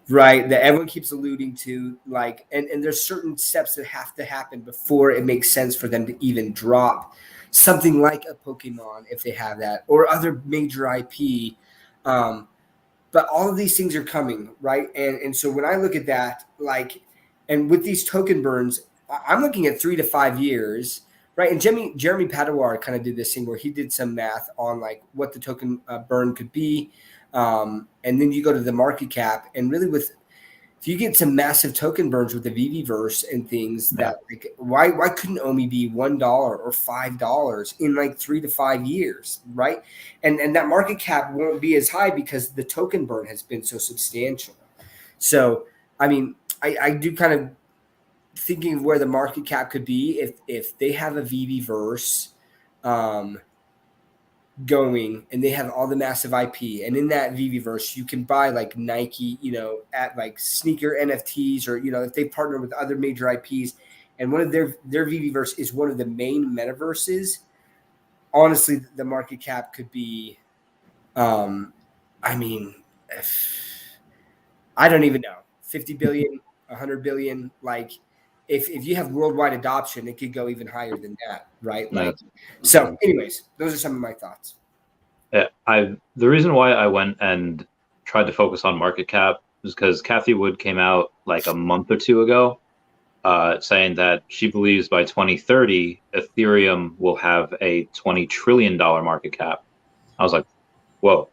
right, that everyone keeps alluding to, like, and there's certain steps that have to happen before it makes sense for them to even drop something like a Pokemon if they have that, or other major IP. But all of these things are coming, right? And so when I look at that, like, and with these token burns, I'm looking at 3 to 5 years, right? And Jeremy Padawar kind of did this thing where he did some math on like what the token burn could be. And then you go to the market cap, and really if you get some massive token burns with the VeVeVerse and things, that like why couldn't OMI be $1 or $5 in like 3 to 5 years, right? And that market cap won't be as high because the token burn has been so substantial. So I mean, I do kind of thinking of where the market cap could be if they have a VeVeVerse going and they have all the massive IP, and in that VeVeVerse you can buy like Nike, at like sneaker NFTs, or if they partner with other major IPs, and one of their VeVeVerse is one of the main metaverses. Honestly, the market cap could be I don't even know, 50 billion, 100 billion. Like if you have worldwide adoption, it could go even higher than that, right? Like, so anyways, those are some of my thoughts. Yeah, the reason why I went and tried to focus on market cap is because Cathie Wood came out like a month or two ago saying that she believes by 2030, Ethereum will have a $20 trillion market cap. I was like, whoa,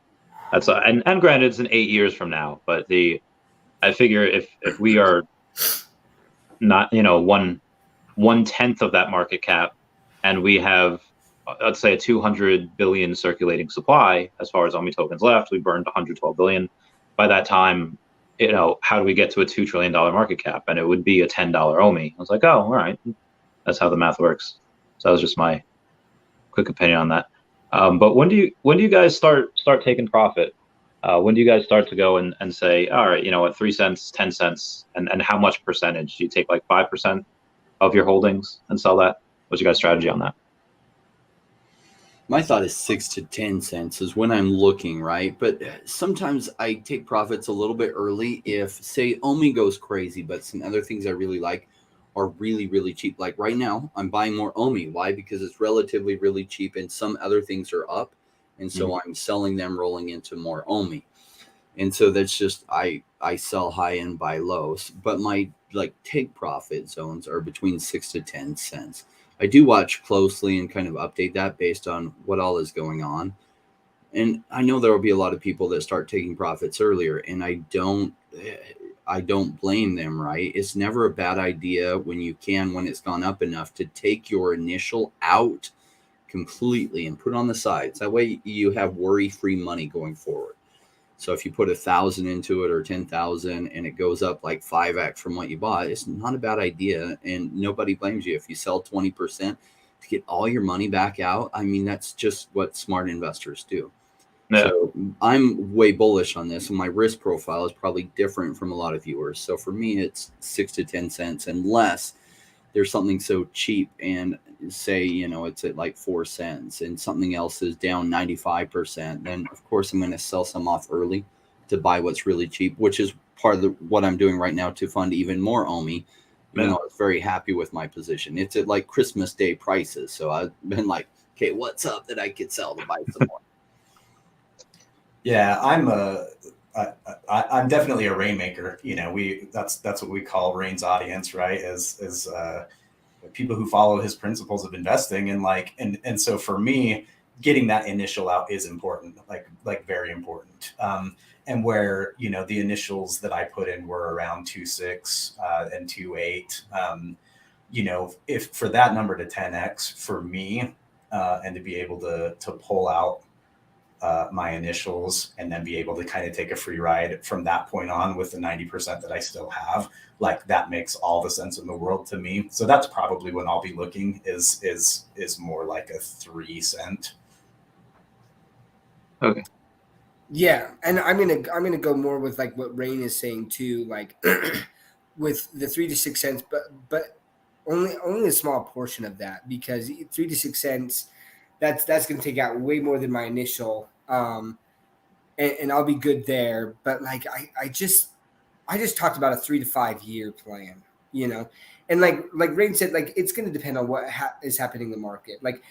that's and granted it's in 8 years from now, but I figure if we are not, 1/10 of that market cap, and we have, let's say, a 200 billion circulating supply as far as OMI tokens left, we burned 112 billion. By that time, how do we get to a $2 trillion market cap? And it would be a $10 OMI. I was like, oh, all right, that's how the math works. So that was just my quick opinion on that. But when do you guys start taking profit? When do you guys start to go and say, all right, at 3 cents, 10 cents, and how much percentage? Do you take like 5% of your holdings and sell that? What's your guys' strategy on that? My thought is 6 to 10 cents is when I'm looking, right? But sometimes I take profits a little bit early if, say, OMI goes crazy, but some other things I really like are really, really cheap. Like right now, I'm buying more OMI. Why? Because it's relatively really cheap, and some other things are up. And so I'm selling them, rolling into more OMI. And so that's just, I sell high and buy lows. But my take profit zones are between 6 to 10 cents. I do watch closely and kind of update that based on what all is going on. And I know there will be a lot of people that start taking profits earlier, and I don't blame them, right? It's never a bad idea when it's gone up enough, to take your initial out completely and put it on the sides. That way you have worry-free money going forward. So if you put 1,000 into it or 10,000 and it goes up like 5x from what you bought, it's not a bad idea, and nobody blames you if you sell 20% to get all your money back out. I mean, that's just what smart investors do. Yeah. So I'm way bullish on this, and my risk profile is probably different from a lot of viewers. So for me, it's 6 to 10 cents, unless there's something so cheap and say, it's at like 4 cents and something else is down 95%, then of course I'm going to sell some off early to buy what's really cheap, which is part of what I'm doing right now to fund even more OMI. I was very happy with my position. It's at like Christmas Day prices. So I've been like, okay, what's up that I could sell to buy some more? Yeah, I'm definitely a rainmaker. That's what we call Rain's audience, right? As people who follow his principles of investing, and so for me, getting that initial out is important, like very important. And where the initials that I put in were around 2.6 and 2.8. If for that number to 10x for me, and to be able to pull out my initials and then be able to kind of take a free ride from that point on with the 90% that I still have, like that makes all the sense in the world to me. So that's probably when I'll be looking is more like a 3 cent. Okay. Yeah, and I'm gonna go more with like what Rain is saying too, like with the 3 to 6 cents, but only a small portion of that, because 3 to 6 cents, that's gonna take out way more than my initial, and I'll be good there. But like I just talked about a 3 to 5 year plan, and like Rain said, like it's gonna depend on what is happening in the market, like.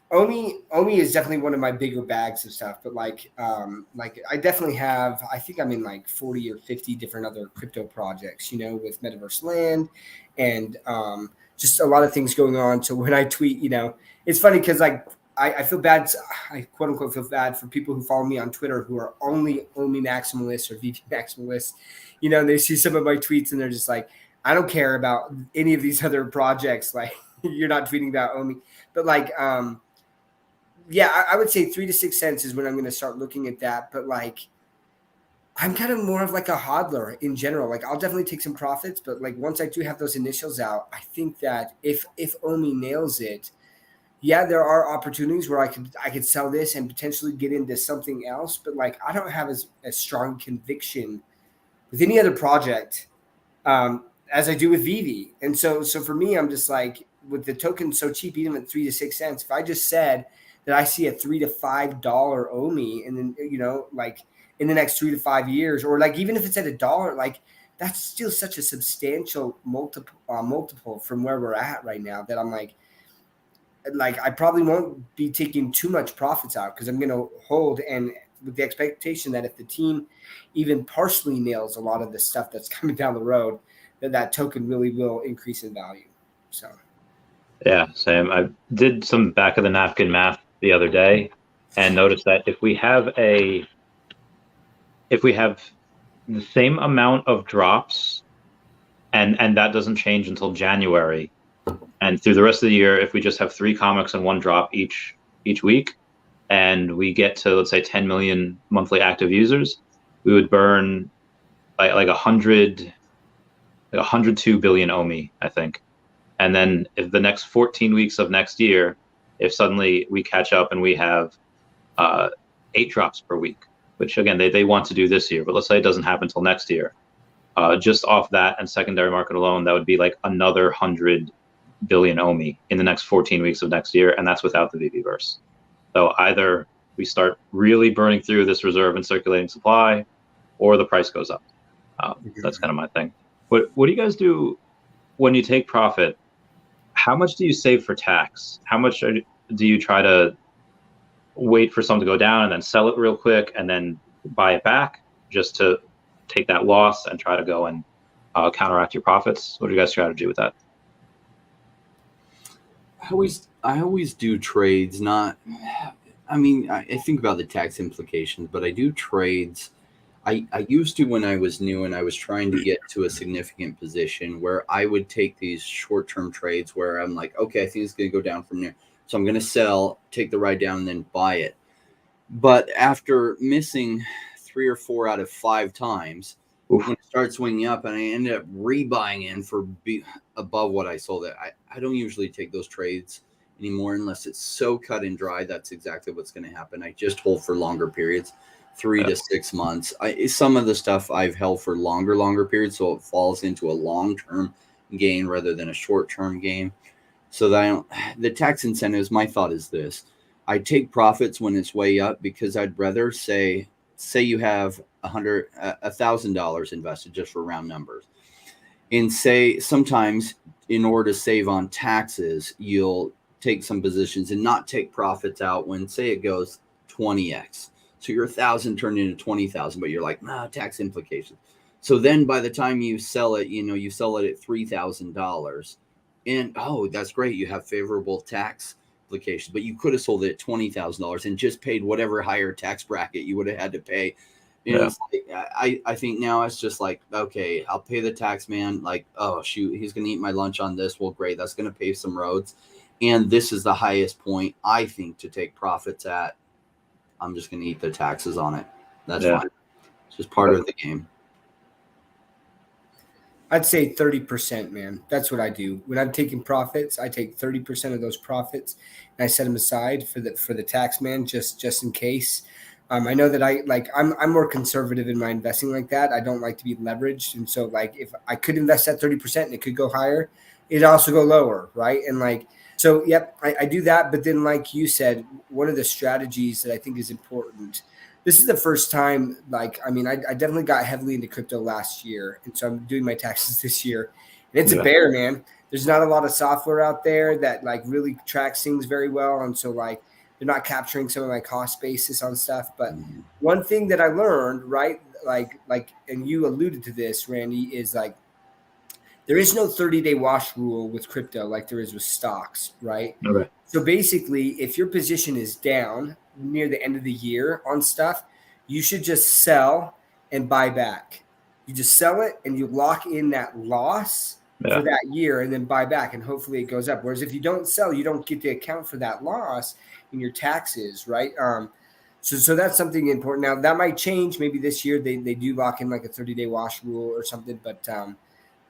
OMI is definitely one of my bigger bags of stuff, but like I definitely have, I think I'm in like 40 or 50 different other crypto projects, with Metaverse land and just a lot of things going on. So when I tweet, it's funny because like I feel bad, I quote unquote feel bad for people who follow me on Twitter who are only OMI maximalists or VP maximalists. They see some of my tweets and they're just like, I don't care about any of these other projects. Like you're not tweeting about OMI, but like, yeah, I would say 3 to 6 cents is when I'm going to start looking at that. But like, I'm kind of more of like a hodler in general. Like I'll definitely take some profits, but like once I do have those initials out, I think that if OMI nails it, yeah, there are opportunities where I could sell this and potentially get into something else. But like, I don't have as strong conviction with any other project as I do with Veve. And so for me, I'm just like, with the token so cheap, even at 3 to 6 cents, if I just said that I see a $3 to $5 OMI, and then like in the next 3 to 5 years, or like even if it's at $1, like that's still such a substantial multiple from where we're at right now, that I'm like I probably won't be taking too much profits out, because I'm going to hold, and with the expectation that if the team even partially nails a lot of the stuff that's coming down the road, that token really will increase in value. So. Yeah, same. I did some back of the napkin math the other day and noticed that if we have the same amount of drops, and that doesn't change until January, and through the rest of the year, if we just have 3 comics and 1 drop each week, and we get to, let's say, 10 million monthly active users, we would burn like 102 billion OMI, I think. And then if the next 14 weeks of next year, if suddenly we catch up and we have 8 drops per week, which again, they want to do this year, but let's say it doesn't happen until next year, just off that and secondary market alone, that would be like another 100 billion OMI in the next 14 weeks of next year. And that's without the VeVeVerse. So either we start really burning through this reserve and circulating supply, or the price goes up. That's kind of my thing. What do you guys do when you take profit? How much do you save for tax? How much do you try to wait for something to go down and then sell it real quick and then buy it back just to take that loss and try to go and counteract your profits? What are your guys' strategy with that? I always do trades. I think about the tax implications, but I do trades. I used to when I was new and I was trying to get to a significant position, where I would take these short-term trades where I'm like, okay, I think it's going to go down from there, so I'm going to sell, take the ride down, and then buy it. But after missing 3 or 4 out of 5 times, when it starts swinging up and I ended up rebuying in for above what I sold it, I don't usually take those trades anymore unless it's so cut and dry. That's exactly what's going to happen. I just hold for longer periods. 3 to 6 months. Some of the stuff I've held for longer periods, so it falls into a long-term gain rather than a short-term gain. So that the tax incentives, my thought is this: I take profits when it's way up, because I'd rather say you have $1,000 invested, just for round numbers, and say sometimes in order to save on taxes, you'll take some positions and not take profits out when, say, it goes 20x. So your 1,000 turned into 20,000, but you're like, tax implications. So then by the time you sell it, you sell it at $3,000, and that's great, you have favorable tax implications, but you could have sold it at $20,000 and just paid whatever higher tax bracket you would have had to pay. It's like, I think now it's just like, okay, I'll pay the tax man. Like, oh shoot, he's gonna eat my lunch on this. Well, great, that's gonna pave some roads, and this is the highest point I think to take profits at. I'm just gonna eat the taxes on it. That's fine. It's just part of the game. I'd say 30%, man. That's what I do. When I'm taking profits, I take 30% of those profits and I set them aside for the tax man, just in case. I know that I'm more conservative in my investing like that. I don't like to be leveraged. And so like, if I could invest at 30% and it could go higher, it'd also go lower. Right. And like, so, yep, I do that. But then like you said, one of the strategies that I think is important, this is the first time, I definitely got heavily into crypto last year. And so I'm doing my taxes this year. And it's a bear, man. There's not a lot of software out there that like really tracks things very well. And so like, they're not capturing some of my cost basis on stuff. But one thing that I learned, right, like, and you alluded to this, Randy, is like, there is no 30-day wash rule with crypto like there is with stocks, right? Okay. So basically, if your position is down near the end of the year on stuff, you should just sell and buy back. You just sell it and you lock in that loss for that year and then buy back, and hopefully it goes up. Whereas if you don't sell, you don't get to account for that loss in your taxes, right? So that's something important. Now, that might change. Maybe this year they do lock in like a 30-day wash rule or something, but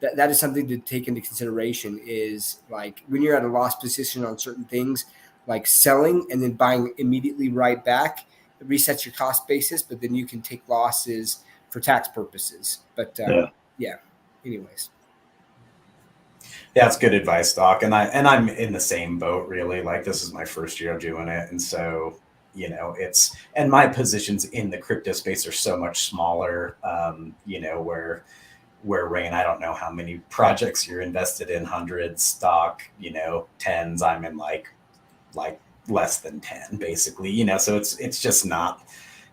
that is something to take into consideration, is like when you're at a loss position on certain things, like selling and then buying immediately right back, it resets your cost basis, but then you can take losses for tax purposes. But anyways. Yeah, it's good advice, Doc. And I'm in the same boat, really. Like, this is my first year of doing it. And so, and my positions in the crypto space are so much smaller, where Rain, I don't know how many projects you're invested in, hundreds, stock, tens. I'm in like less than 10, basically, so it's just not,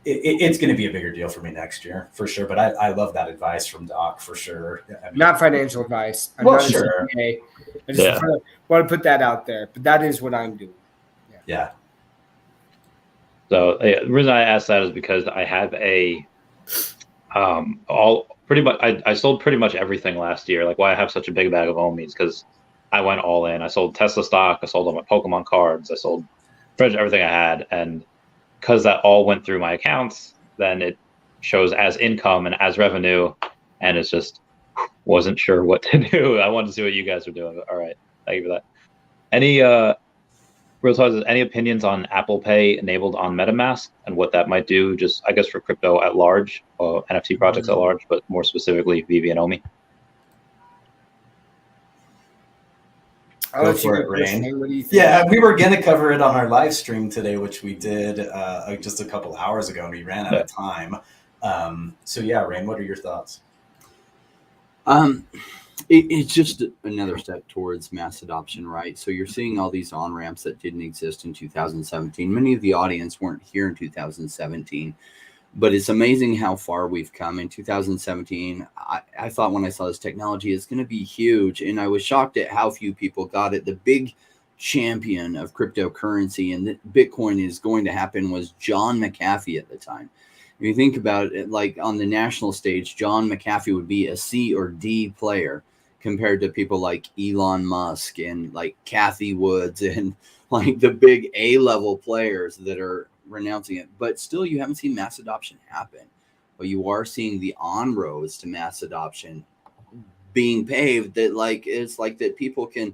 it's going to be a bigger deal for me next year for sure. But I love that advice from Doc for sure. I mean, not financial advice. I'm well, not sure. I just want to put that out there, but that is what I'm doing. Yeah. So the reason I asked that is because I have I sold pretty much everything last year. Like, why I have such a big bag of OMIs, because I went all in. I sold Tesla stock. I sold all my Pokemon cards. I sold pretty much everything I had. And because that all went through my accounts, then it shows as income and as revenue. And it's just wasn't sure what to do. I wanted to see what you guys were doing. All right. Thank you for that. Any Real talk, any opinions on Apple Pay enabled on MetaMask and what that might do, just I guess for crypto at large, NFT projects at large, but more specifically Veve and OMI? I'll Go for it, Rain. What do you think? Yeah, we were going to cover it on our live stream today, which we did just a couple hours ago, and we ran out of time. So yeah, Rain, what are your thoughts? It's just another step towards mass adoption, right? So you're seeing all these on-ramps that didn't exist in 2017. Many of the audience weren't here in 2017, but it's amazing how far we've come. In 2017, I thought when I saw this technology, it's going to be huge, and I was shocked at how few people got it. The big champion of cryptocurrency and Bitcoin is going to happen was John McAfee at the time. If you think about it, like on the national stage, John McAfee would be a C or D player compared to people like Elon Musk and like Kathy Woods and like the big A-level players that are renouncing it. But still, you haven't seen mass adoption happen. But you are seeing the on-roads to mass adoption being paved, that like it's like that people can,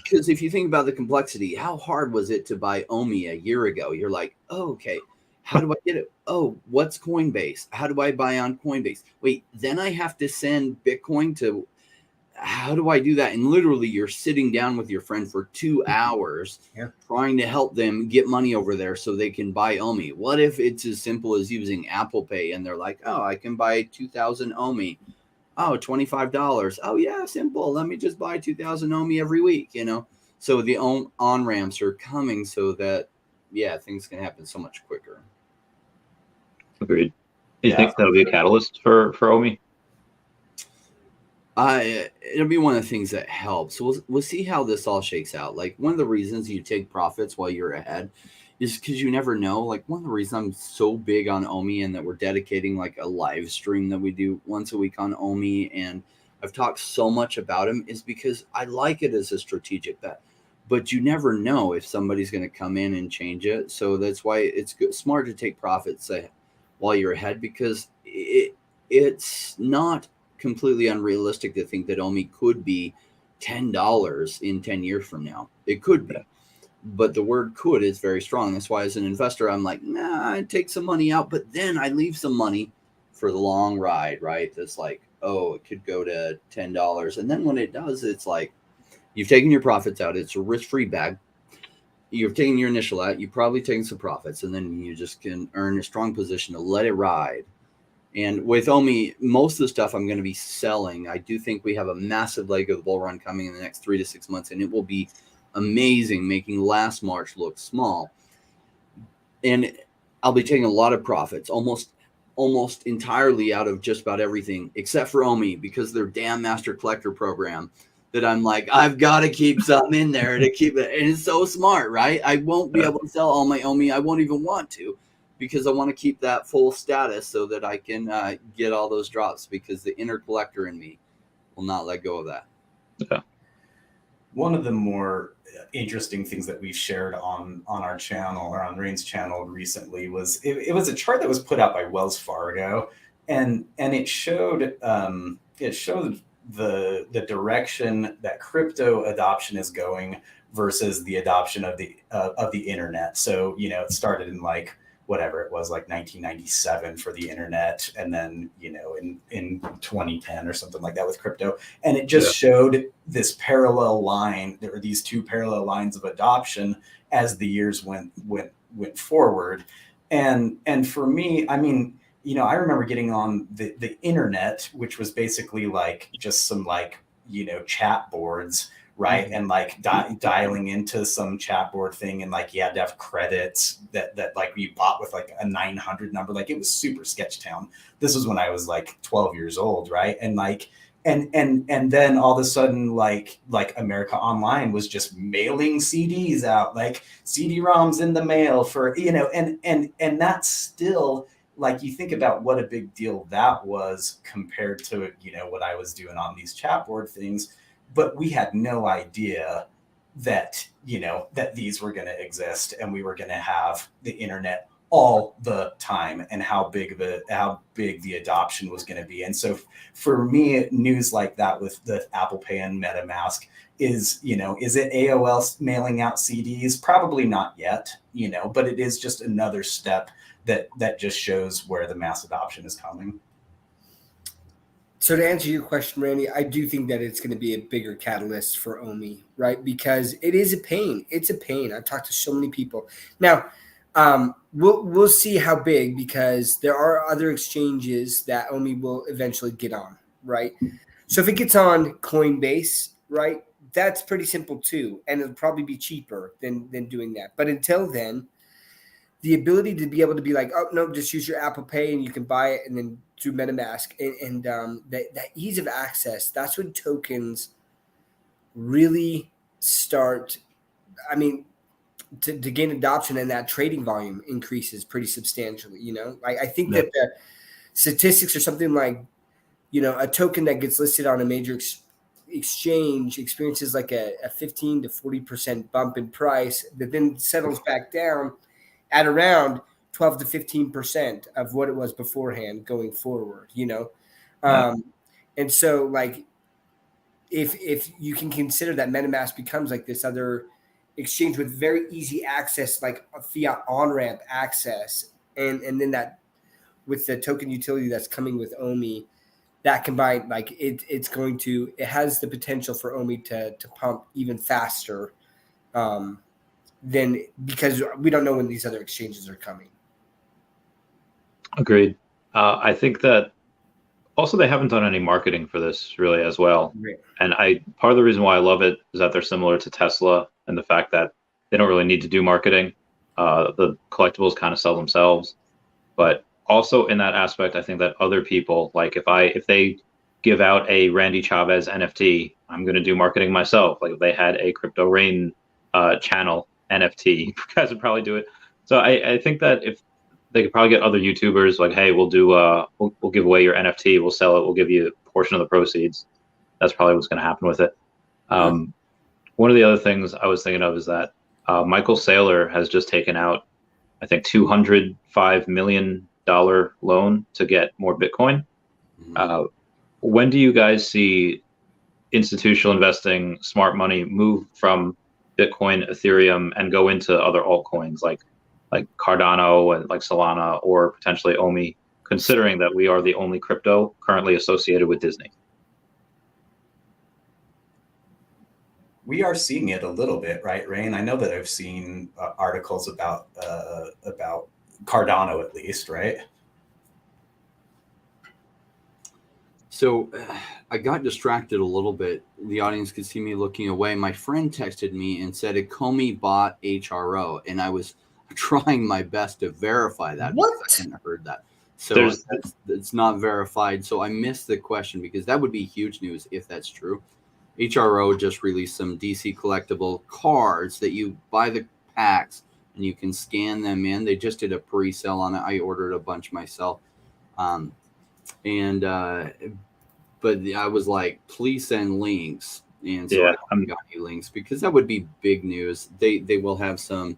because if you think about the complexity, how hard was it to buy OMI a year ago? You're like, oh, okay. How do I get it? Oh, what's Coinbase? How do I buy on Coinbase? Wait, then I have to send Bitcoin to, how do I do that? And literally you're sitting down with your friend for 2 hours trying to help them get money over there so they can buy OMI. What if it's as simple as using Apple Pay and they're like, oh, I can buy 2,000 OMI. Oh, $25. Oh yeah, simple. Let me just buy 2,000 OMI every week, So the on-ramps are coming so that, things can happen so much quicker. Agreed. Do you think that'll be a catalyst for OMI? It'll be one of the things that helps. We'll see how this all shakes out. Like, one of the reasons you take profits while you're ahead is because you never know. Like, one of the reasons I'm so big on OMI and that we're dedicating like a live stream that we do once a week on OMI, and I've talked so much about him, is because I like it as a strategic bet. But you never know if somebody's going to come in and change it. So that's why it's smart to take profits while you're ahead, because it's not completely unrealistic to think that OMI could be $10 in 10 years from now. It could be, but the word could is very strong. That's why as an investor, I'm like, nah, I take some money out, but then I leave some money for the long ride, right? That's like, oh, it could go to $10. And then when it does, it's like, you've taken your profits out. It's a risk-free bag. You've taken your initial out. You've probably taken some profits, and then you just can earn a strong position to let it ride. And with OMI, most of the stuff I'm going to be selling. I do think we have a massive leg of the bull run coming in the next 3 to 6 months, and it will be amazing, making last March look small. And I'll be taking a lot of profits, almost entirely out of just about everything, except for OMI, because their damn master collector program that I'm like, I've got to keep something in there to keep it. And it's so smart, right? I won't be able to sell all my OMI. I won't even want to, because I want to keep that full status so that I can get all those drops, because the inner collector in me will not let go of that. Okay. One of the more interesting things that we've shared on our channel, or on Rain's channel recently, was it was a chart that was put out by Wells Fargo, and it showed the direction that crypto adoption is going versus the adoption of the internet. So, it started in like whatever it was, like 1997 for the internet, and then in 2010 or something like that with crypto, and it just showed this parallel line. There were these two parallel lines of adoption as the years went forward, and for me, I mean, I remember getting on the internet, which was basically like just some chat boards, right? Mm-hmm. And like dialing into some chat board thing, and like you had to have credits that like you bought with like a 900 number. Like, it was super sketch town. This was when I was like 12 years old, right? And like and then all of a sudden like America Online was just mailing CDs out, like CD-ROMs in the mail for and that's still, like, you think about what a big deal that was compared to what I was doing on these chat board things. But we had no idea that, that these were going to exist, and we were going to have the internet all the time, and how big the adoption was going to be. And so for me, news like that with the Apple Pay and MetaMask is it AOL mailing out CDs? Probably not yet, but it is just another step that just shows where the mass adoption is coming. So to answer your question, Randy, I do think that it's going to be a bigger catalyst for OMI, right? Because it is a pain. It's a pain. I've talked to so many people. Now, we'll see how big, because there are other exchanges that OMI will eventually get on, right? So if it gets on Coinbase, right, that's pretty simple too, and it'll probably be cheaper than doing that. But until then, the ability to be able to be like, oh no, just use your Apple Pay and you can buy it, and then through MetaMask, and that ease of access, that's when tokens really start. I mean, to gain adoption, and that trading volume increases pretty substantially. I think that the statistics are something like, a token that gets listed on a major exchange experiences like a 15 to 40% bump in price, that then settles back down at around 12 to 15% of what it was beforehand going forward, and so like if you can consider that MetaMask becomes like this other exchange with very easy access, like a fiat on-ramp access, and then that with the token utility that's coming with OMI, that combined, like it has the potential for OMI to pump even faster than, because we don't know when these other exchanges are coming. Agreed. I think that also they haven't done any marketing for this really as well. Right. And part of the reason why I love it is that they're similar to Tesla and the fact that they don't really need to do marketing. The collectibles kind of sell themselves. But also in that aspect, I think that other people, like if they give out a Randy Chavez NFT, I'm going to do marketing myself. Like if they had a Crypto Rain channel NFT, you guys would probably do it. So I think that if they could probably get other YouTubers like, hey, we'll do we'll give away your NFT, we'll sell it, we'll give you a portion of the proceeds. That's probably what's going to happen with it. One of the other things I was thinking of is that Michael Saylor has just taken out, I think, $205 million loan to get more Bitcoin. When do you guys see institutional investing, smart money move from Bitcoin, Ethereum, and go into other altcoins like Cardano and like Solana or potentially OMI, considering that we are the only crypto currently associated with Disney? We are seeing it a little bit, right, Rain? I know that I've seen articles about Cardano, at least, right? So I got distracted a little bit. The audience could see me looking away. My friend texted me and said Comey bought HRO, and I was trying my best to verify that. What? I hadn't heard that. So it's not verified. So I missed the question because that would be huge news if that's true. HRO just released some DC collectible cards that you buy the packs and you can scan them in. They just did a pre-sale on it. I ordered a bunch myself. But I was like, please send links. And so I got you links because that would be big news. They will have some.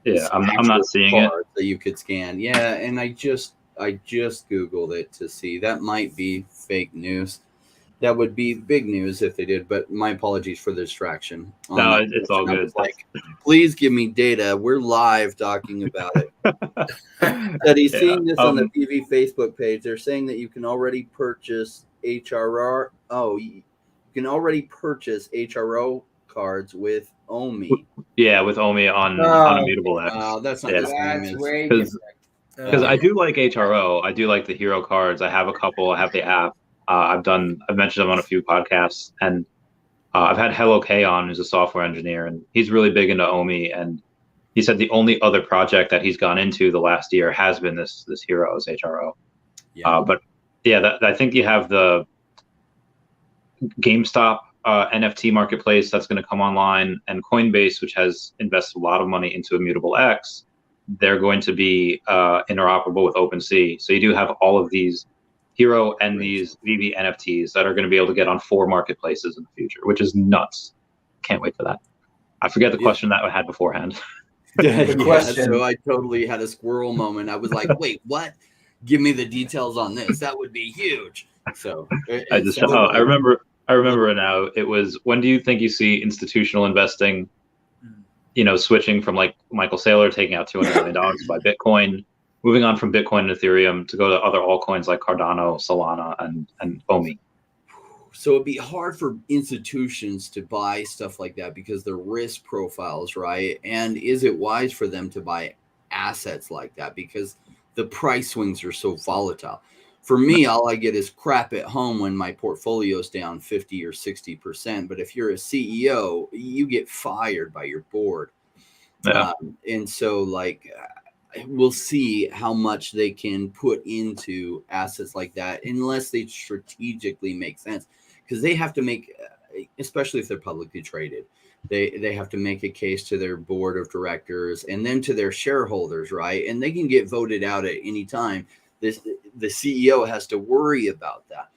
Yeah, I'm not seeing it that you could scan. Yeah, and I just Googled it to see. That might be fake news. That would be big news if they did, but my apologies for the distraction. No, it's all good. Like, please give me data. We're live talking about it. That he's seeing this on the VV Facebook page. They're saying that you can already purchase HRR. Oh, you can already purchase HRO cards with OMI. Yeah, with OMI on Immutable X. That's not the same as. Because I do like HRO. I do like the hero cards. I have a couple. I have the app. I've mentioned them on a few podcasts, and I've had Hello K on, who's a software engineer, and he's really big into OMI. And he said the only other project that he's gone into the last year has been this Heroes HRO. Yeah. But yeah, I think you have the GameStop NFT marketplace that's going to come online, and Coinbase, which has invested a lot of money into Immutable X. They're going to be interoperable with OpenSea. So you do have all of these Hero and these VV NFTs that are going to be able to get on 4 marketplaces in the future, which is nuts. Can't wait for that. I forget the question that I had beforehand. So I totally had a squirrel moment. I was like, wait, what? Give me the details on this. That would be huge. So I remember it now. It was, when do you think you see institutional investing, switching from like Michael Saylor taking out $200 million to buy Bitcoin, moving on from Bitcoin and Ethereum to go to other altcoins like Cardano, Solana, and OMI? So it'd be hard for institutions to buy stuff like that because the risk profiles, right? And is it wise for them to buy assets like that because the price swings are so volatile? For me, all I get is crap at home when my portfolio's down 50 or 60%. But if you're a CEO, you get fired by your board. Yeah. And so we'll see how much they can put into assets like that unless they strategically make sense, because they have to make, especially if they're publicly traded, they have to make a case to their board of directors and then to their shareholders, right? And they can get voted out at any time. The CEO has to worry about that.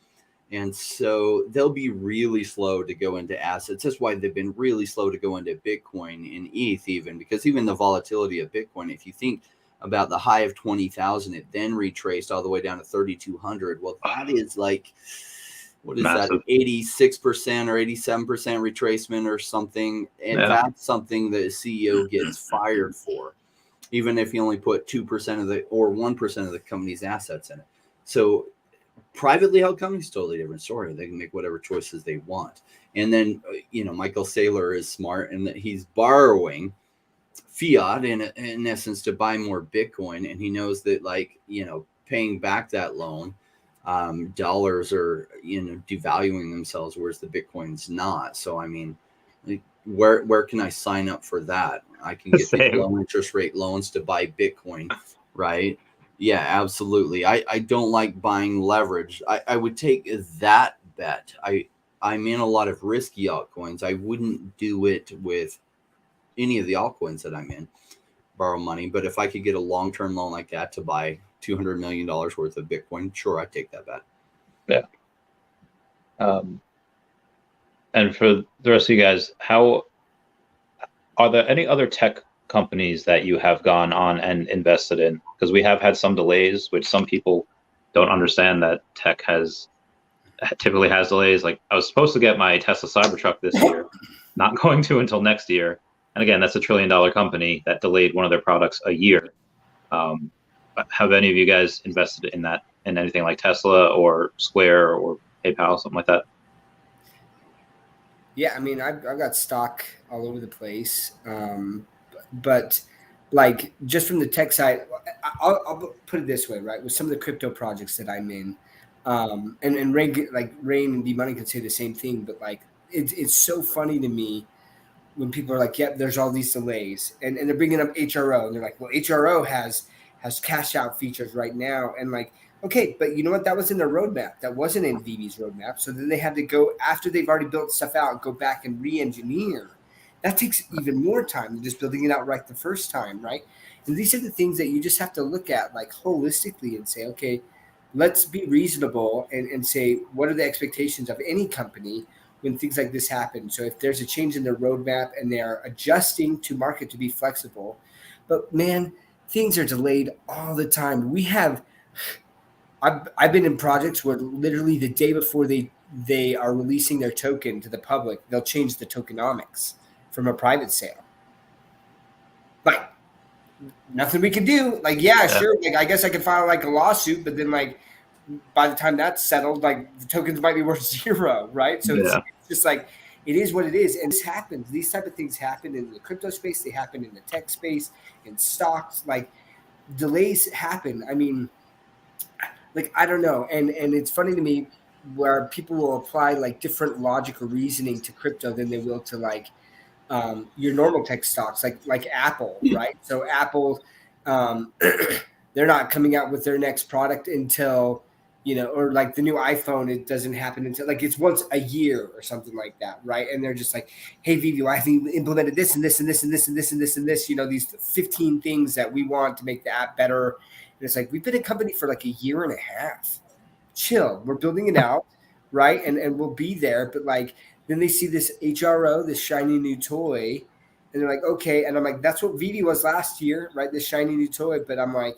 And so they'll be really slow to go into assets. That's why they've been really slow to go into Bitcoin and ETH even, because even the volatility of Bitcoin, if you think about the high of 20,000, it then retraced all the way down to 3,200. Well, that is what is massive. That, 86% or 87% retracement or something. And that's something that a CEO gets fired for, even if you only put 2% or 1% of the company's assets in it. So Privately held companies, totally different story. They can make whatever choices they want. And then, Michael Saylor is smart and that he's borrowing fiat in essence to buy more Bitcoin. And he knows that, paying back that loan, dollars are, devaluing themselves, whereas the Bitcoin's not. So, I mean, where can I sign up for that? I can get these low interest rate loans to buy Bitcoin, right? Yeah, absolutely. I don't like buying leverage. I would take that bet. I'm in a lot of risky altcoins. I wouldn't do it with any of the altcoins that I'm in, borrow money. But if I could get a long-term loan like that to buy $200 million worth of Bitcoin, sure, I'd take that bet. Yeah. And for the rest of you guys, are there any other tech companies that you have gone on and invested in? Because we have had some delays, which some people don't understand that tech typically has delays. Like I was supposed to get my Tesla Cybertruck this year, not going to until next year. And again, that's $1 trillion company that delayed one of their products a year. Have any of you guys invested in anything like Tesla or Square or PayPal, something like that? Yeah, I mean, I've got stock all over the place, but like just from the tech side, I'll put it this way, right? With some of the crypto projects that I'm in, and Rain and D Money can say the same thing, but like it's so funny to me when people are like, "Yep, there's all these delays," and they're bringing up HRO, and they're like, "Well, HRO has cash out features right now," and like. Okay, but you know what? That was in their roadmap. That wasn't in Veve's roadmap. So then they had to go, after they've already built stuff out, go back and re-engineer. That takes even more time than just building it out right the first time, right? And these are the things that you just have to look at like holistically and say, okay, let's be reasonable and say, what are the expectations of any company when things like this happen? So if there's a change in their roadmap and they're adjusting to market to be flexible, but man, things are delayed all the time. I've been in projects where literally the day before they are releasing their token to the public, they'll change the tokenomics from a private sale. Like nothing we can do. Like, yeah, sure. Like I guess I could file like a lawsuit, but then like by the time that's settled, like the tokens might be worth 0, right? So it's just like it is what it is. And this happens. These type of things happen in the crypto space, they happen in the tech space, in stocks, like delays happen. I mean, like, I don't know. And it's funny to me where people will apply like different logical reasoning to crypto than they will to like your normal tech stocks, like Apple, right? So Apple, they're not coming out with their next product until, or like the new iPhone, it doesn't happen until like it's once a year or something like that, right? And they're just like, hey, Veve, I think we implemented this and this and this and this and this and this and this, these 15 things that we want to make the app better. And it's like, we've been a company for like a year and a half. Chill. We're building it out, right? And we'll be there. But like, then they see this HRO, this shiny new toy, and they're like, okay. And I'm like, that's what Veve was last year, right? This shiny new toy. But I'm like,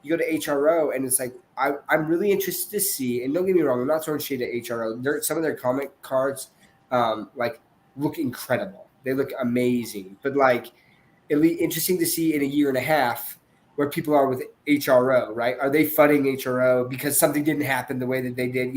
you go to HRO, and it's like, I'm really interested to see, and don't get me wrong, I'm not throwing shade at HRO. Some of their comment cards like look incredible. They look amazing. But like, it'll be interesting to see in a year and a half where people are with HRO, right? Are they fudding HRO because something didn't happen the way that they did,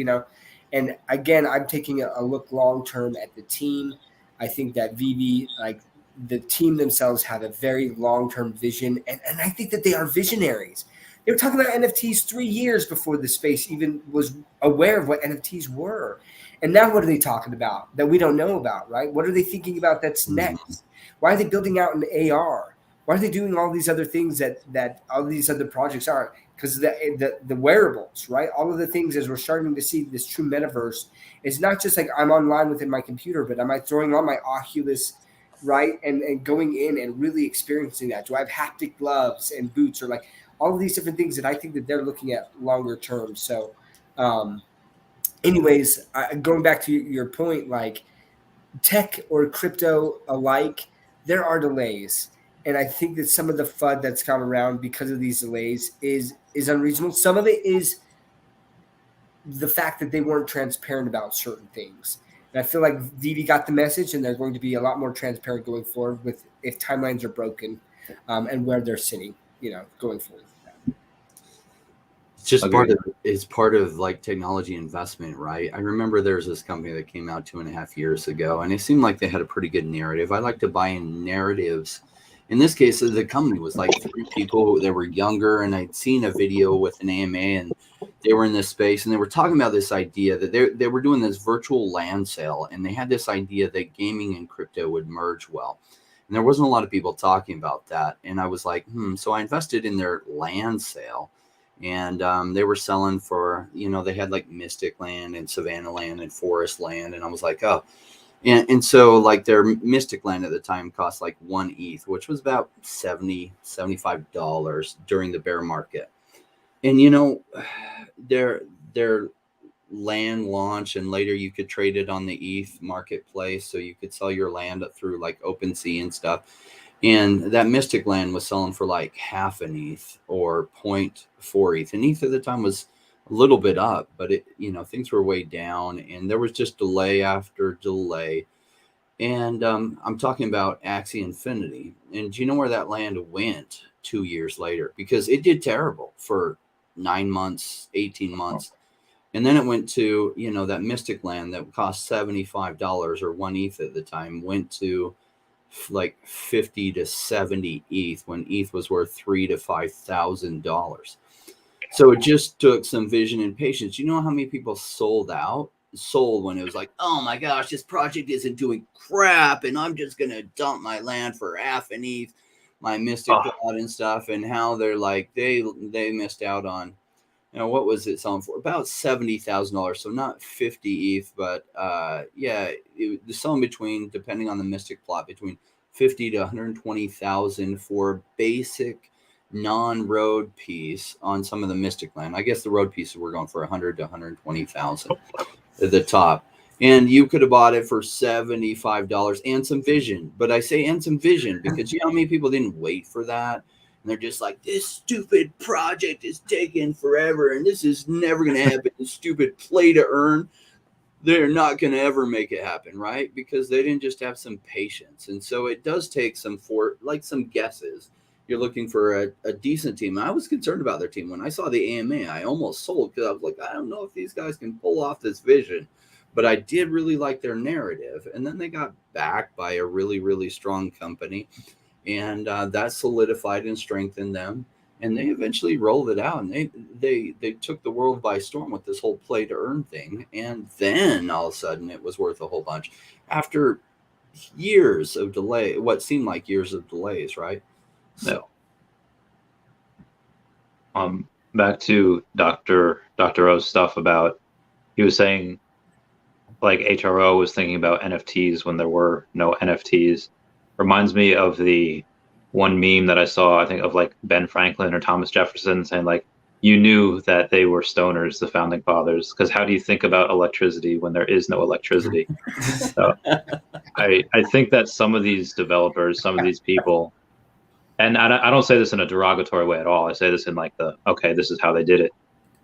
And again, I'm taking a look long-term at the team. I think that Veve, like the team themselves, have a very long-term vision. And I think that they are visionaries. They were talking about NFTs 3 years before the space even was aware of what NFTs were. And now what are they talking about that we don't know about, right? What are they thinking about that's next? Why are they building out an AR? Why are they doing all these other things that all these other projects are? Because the wearables, right? All of the things, as we're starting to see this true metaverse, it's not just like I'm online within my computer, but am I throwing on my Oculus, right? And going in and really experiencing that? Do I have haptic gloves and boots, or like all of these different things that I think that they're looking at longer term? So anyways, going back to your point, like tech or crypto alike, there are delays. And I think that some of the FUD that's come around because of these delays is unreasonable. Some of it is the fact that they weren't transparent about certain things. And I feel like Veve got the message, and they're going to be a lot more transparent going forward with if timelines are broken and where they're sitting, going forward. just Agreed. part of like technology investment, right? I remember there's this company that came out 2.5 years ago, and it seemed like they had a pretty good narrative. I like to buy in narratives. In this case, the company was like 3 people that were younger, and I'd seen a video with an AMA, and they were in this space, and they were talking about this idea that they were doing this virtual land sale, and they had this idea that gaming and crypto would merge well. And there wasn't a lot of people talking about that. And I was like, So I invested in their land sale. And they were selling for, they had like Mystic Land and Savannah Land and Forest Land. And I was like, oh. And so like their Mystic Land at the time cost like 1 ETH, which was about $75 during the bear market. And, their land launch, and later you could trade it on the ETH marketplace. So you could sell your land through like OpenSea and stuff. And that Mystic Land was selling for like half an ETH or 0.4 ETH. And ETH at the time was a little bit up, but things were way down, and there was just delay after delay. And I'm talking about Axie Infinity. And do you know where that land went 2 years later? Because it did terrible for 9 months, 18 months. And then it went to, that Mystic Land that cost $75 or 1 ETH at the time, went to like 50 to 70 ETH when ETH was worth $3,000 to $5,000. So it just took some vision and patience. You know how many people sold when it was like, oh my gosh, this project isn't doing crap, and I'm just gonna dump my land for half an ETH, my Mystic God and stuff, and how they're like they missed out on, what was it selling for? About $70,000. So not 50 ETH, but the selling between, depending on the Mystic plot, between 50 to 120,000 for basic non-road piece on some of the Mystic Land. I guess the road pieces were going for 100 to 120,000 at the top. And you could have bought it for $75 and some vision. But I say and some vision because you know how many people didn't wait for that? And they're just like, this stupid project is taking forever, and this is never going to happen. This stupid play to earn. They're not going to ever make it happen, right? Because they didn't just have some patience. And so it does take some guesses. You're looking for a decent team. I was concerned about their team. When I saw the AMA, I almost sold because I was like, I don't know if these guys can pull off this vision. But I did really like their narrative. And then they got backed by a really, really strong company. And that solidified and strengthened them. And they eventually rolled it out. And they took the world by storm with this whole play to earn thing. And then all of a sudden it was worth a whole bunch. After years of delay, what seemed like years of delays, right? So, back to Dr. O's stuff about, he was saying like HRO was thinking about NFTs when there were no NFTs. Reminds me of the one meme that I saw, I think of like Ben Franklin or Thomas Jefferson saying like, you knew that they were stoners, the founding fathers, because how do you think about electricity when there is no electricity? So I think that some of these developers, some of these people, and I don't say this in a derogatory way at all. I say this in like this is how they did it.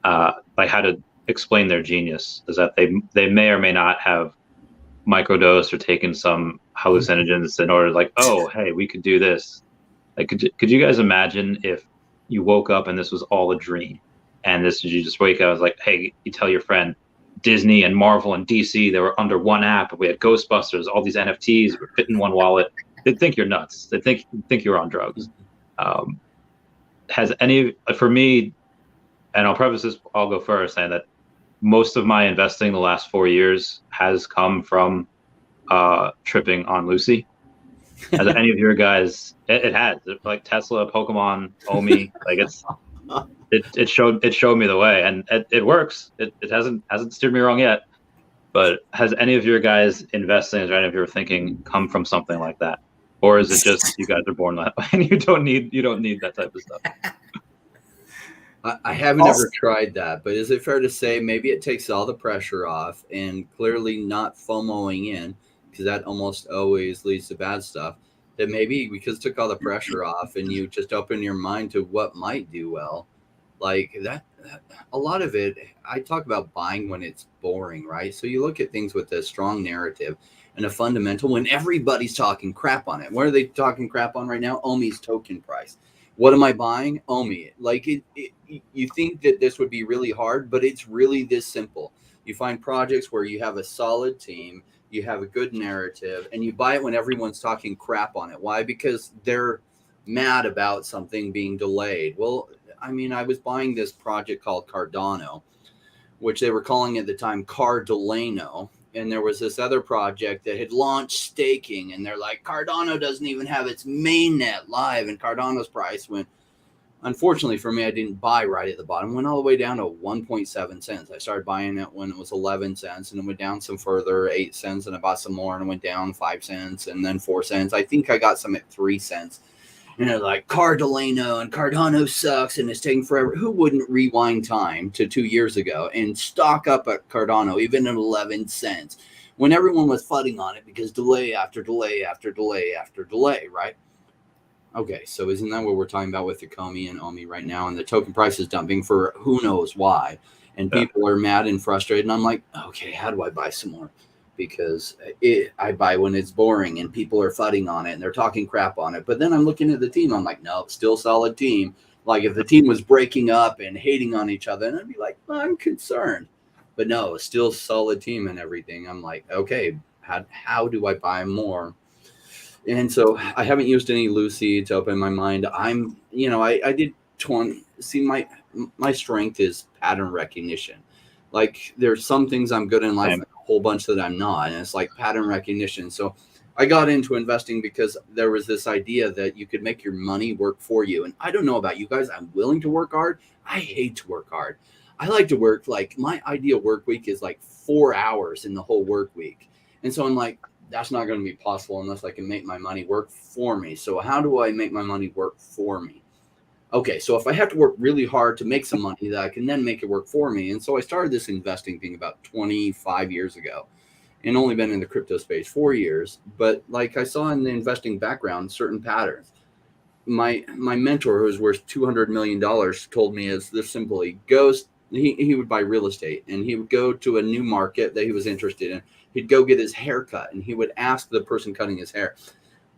Like how to explain their genius is that they may or may not have microdosed or taken some hallucinogens in order like, oh, hey, we could do this. Like, could you guys imagine if you woke up and this was all a dream? And you just wake up, I was like, hey, you tell your friend, Disney and Marvel and DC, they were under one app. We had Ghostbusters, all these NFTs were fit in one wallet. They'd think you're nuts. They think you're on drugs. For me, and I'll preface this, I'll go first, saying that most of my investing the last 4 years has come from tripping on Lucy. As any of your guys, it has, like Tesla, Pokemon, OMI, like it showed me the way, and it works. It hasn't steered me wrong yet. But has any of your guys investing, or any of your thinking come from something like that? Or is it just you guys are born that way and you don't need that type of stuff? I haven't ever tried that, but is it fair to say maybe it takes all the pressure off, and clearly not FOMOing in, because that almost always leads to bad stuff, that maybe because it took all the pressure off and you just open your mind to what might do well, like that, a lot of it, I talk about buying when it's boring, right? So you look at things with a strong narrative and a fundamental when everybody's talking crap on it. What are they talking crap on right now? OMI's token price. What am I buying? OMI. Like you think that this would be really hard, but it's really this simple. You find projects where you have a solid team, you have a good narrative, and you buy it when everyone's talking crap on it. Why? Because they're mad about something being delayed. Well, I mean, I was buying this project called Cardano, which they were calling at the time Cardolano. And there was this other project that had launched staking, and they're like, Cardano doesn't even have its mainnet live. And Cardano's price went, unfortunately for me, I didn't buy right at the bottom, went all the way down to 1.7 cents. I started buying it when it was 11 cents, and it went down some further, 8 cents, and I bought some more, and it went down 5 cents, and then 4 cents. I think I got some at 3 cents. And they're like, Cardano and Cardano sucks and it's taking forever. Who wouldn't rewind time to 2 years ago and stock up at Cardano, even at 11 cents, when everyone was flooding on it because delay after delay after delay after delay, right? Okay, so isn't that what we're talking about with the Komi and OMI right now? And the token price is dumping for who knows why. And people are mad and frustrated. And I'm like, okay, how do I buy some more? Because I buy when it's boring and people are fudding on it and they're talking crap on it. But then I'm looking at the team. I'm like, no, still solid team. Like if the team was breaking up and hating on each other, and I'd be like, well, I'm concerned. But no, still solid team and everything. I'm like, okay, how do I buy more? And so I haven't used any Lucy to open my mind. I'm, I did 20. See, my strength is pattern recognition. Like there's some things I'm good in life, and a whole bunch that I'm not, and it's like pattern recognition. So I got into investing because there was this idea that you could make your money work for you. And I don't know about you guys, I'm willing to work hard. I hate to work hard. I like to work, like my ideal work week is like 4 hours in the whole work week. And so I'm like, that's not going to be possible unless I can make my money work for me. So how do I make my money work for me? Okay, so if I have to work really hard to make some money, that I can then make it work for me. And so I started this investing thing about 25 years ago and only been in the crypto space 4 years. But like I saw in the investing background, certain patterns. My mentor, who was worth $200 million, told me is this simple. He would buy real estate and he would go to a new market that he was interested in. He'd go get his hair cut and he would ask the person cutting his hair,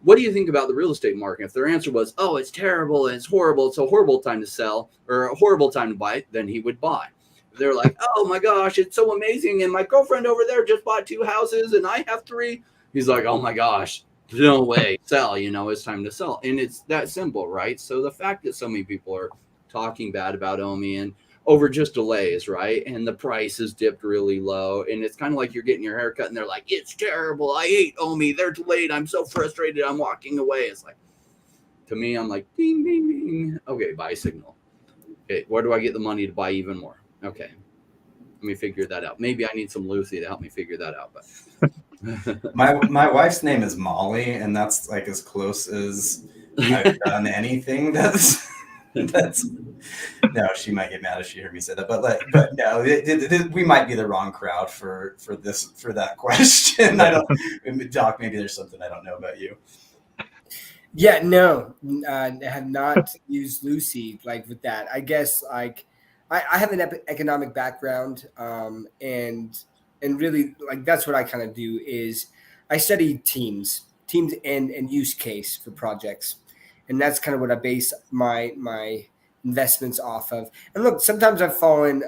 what do you think about the real estate market? If their answer was, oh, it's terrible and it's horrible, it's a horrible time to sell or a horrible time to buy, then he would buy. If they're like, oh my gosh, it's so amazing. And my girlfriend over there just bought 2 houses and I have 3. He's like, oh my gosh, no way, sell, it's time to sell. And it's that simple, right? So the fact that so many people are talking bad about OMI and over just delays, right? And the price has dipped really low. And it's kind of like you're getting your hair cut and they're like, it's terrible. I hate OMI. They're delayed. I'm so frustrated. I'm walking away. It's like, to me, I'm like, ding, ding, ding. Okay, buy signal. Okay, where do I get the money to buy even more? Okay, let me figure that out. Maybe I need some Lucy to help me figure that out. But my wife's name is Molly, and that's like as close as I've done anything. That's no, she might get mad if she heard me say that, but no, we might be the wrong crowd for that question. I don't, Doc, maybe there's something I don't know about you. Yeah, no, I have not used Lucy like with that. I guess like I have an economic background, and really like that's what I kind of do is I study teams and use case for projects. And that's kind of what I base my investments off of. And look, sometimes I've fallen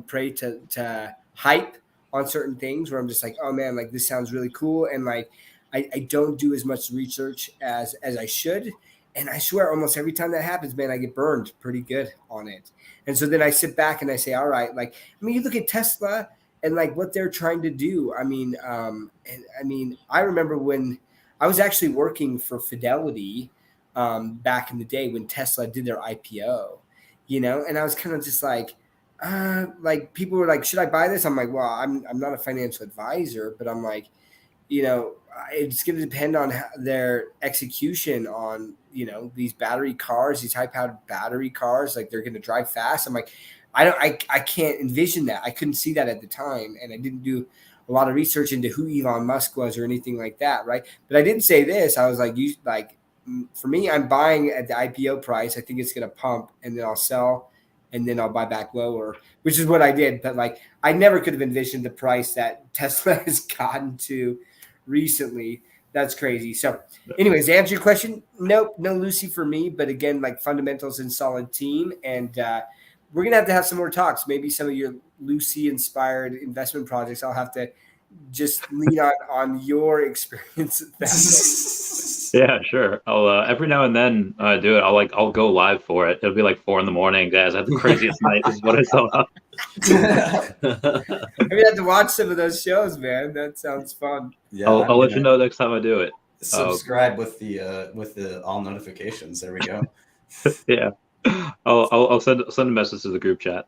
prey to hype on certain things where I'm just like, oh man, like this sounds really cool. And like, I don't do as much research as I should. And I swear almost every time that happens, man, I get burned pretty good on it. And so then I sit back and I say, all right, like, I mean, you look at Tesla and like what they're trying to do. I mean, I remember when I was actually working for Fidelity, back in the day when Tesla did their IPO, and I was kind of just like people were like, should I buy this? I'm like, well, I'm not a financial advisor, but I'm like, it's going to depend on their execution on, these battery cars, these high-powered battery cars, like they're going to drive fast. I'm like, I can't envision that. I couldn't see that at the time. And I didn't do a lot of research into who Elon Musk was or anything like that. Right. But I did say this, I was like, for me, I'm buying at the IPO price. I think it's going to pump and then I'll sell and then I'll buy back lower, which is what I did. But like, I never could have envisioned the price that Tesla has gotten to recently. That's crazy. So anyways, to answer your question, nope, no Lucy for me. But again, like fundamentals and solid team. And we're going to have some more talks. Maybe some of your Lucy-inspired investment projects, I'll have to just lean on your experience with that. Yeah, sure. I'll every now and then do it. I'll go live for it. It'll be like 4 a.m, guys. I had the craziest night. This is what I saw. I'm gonna have to watch some of those shows, man. That sounds fun. Yeah, I'll let you know next time I do it. Subscribe with the all notifications. There we go. Yeah, I'll send a message to the group chat.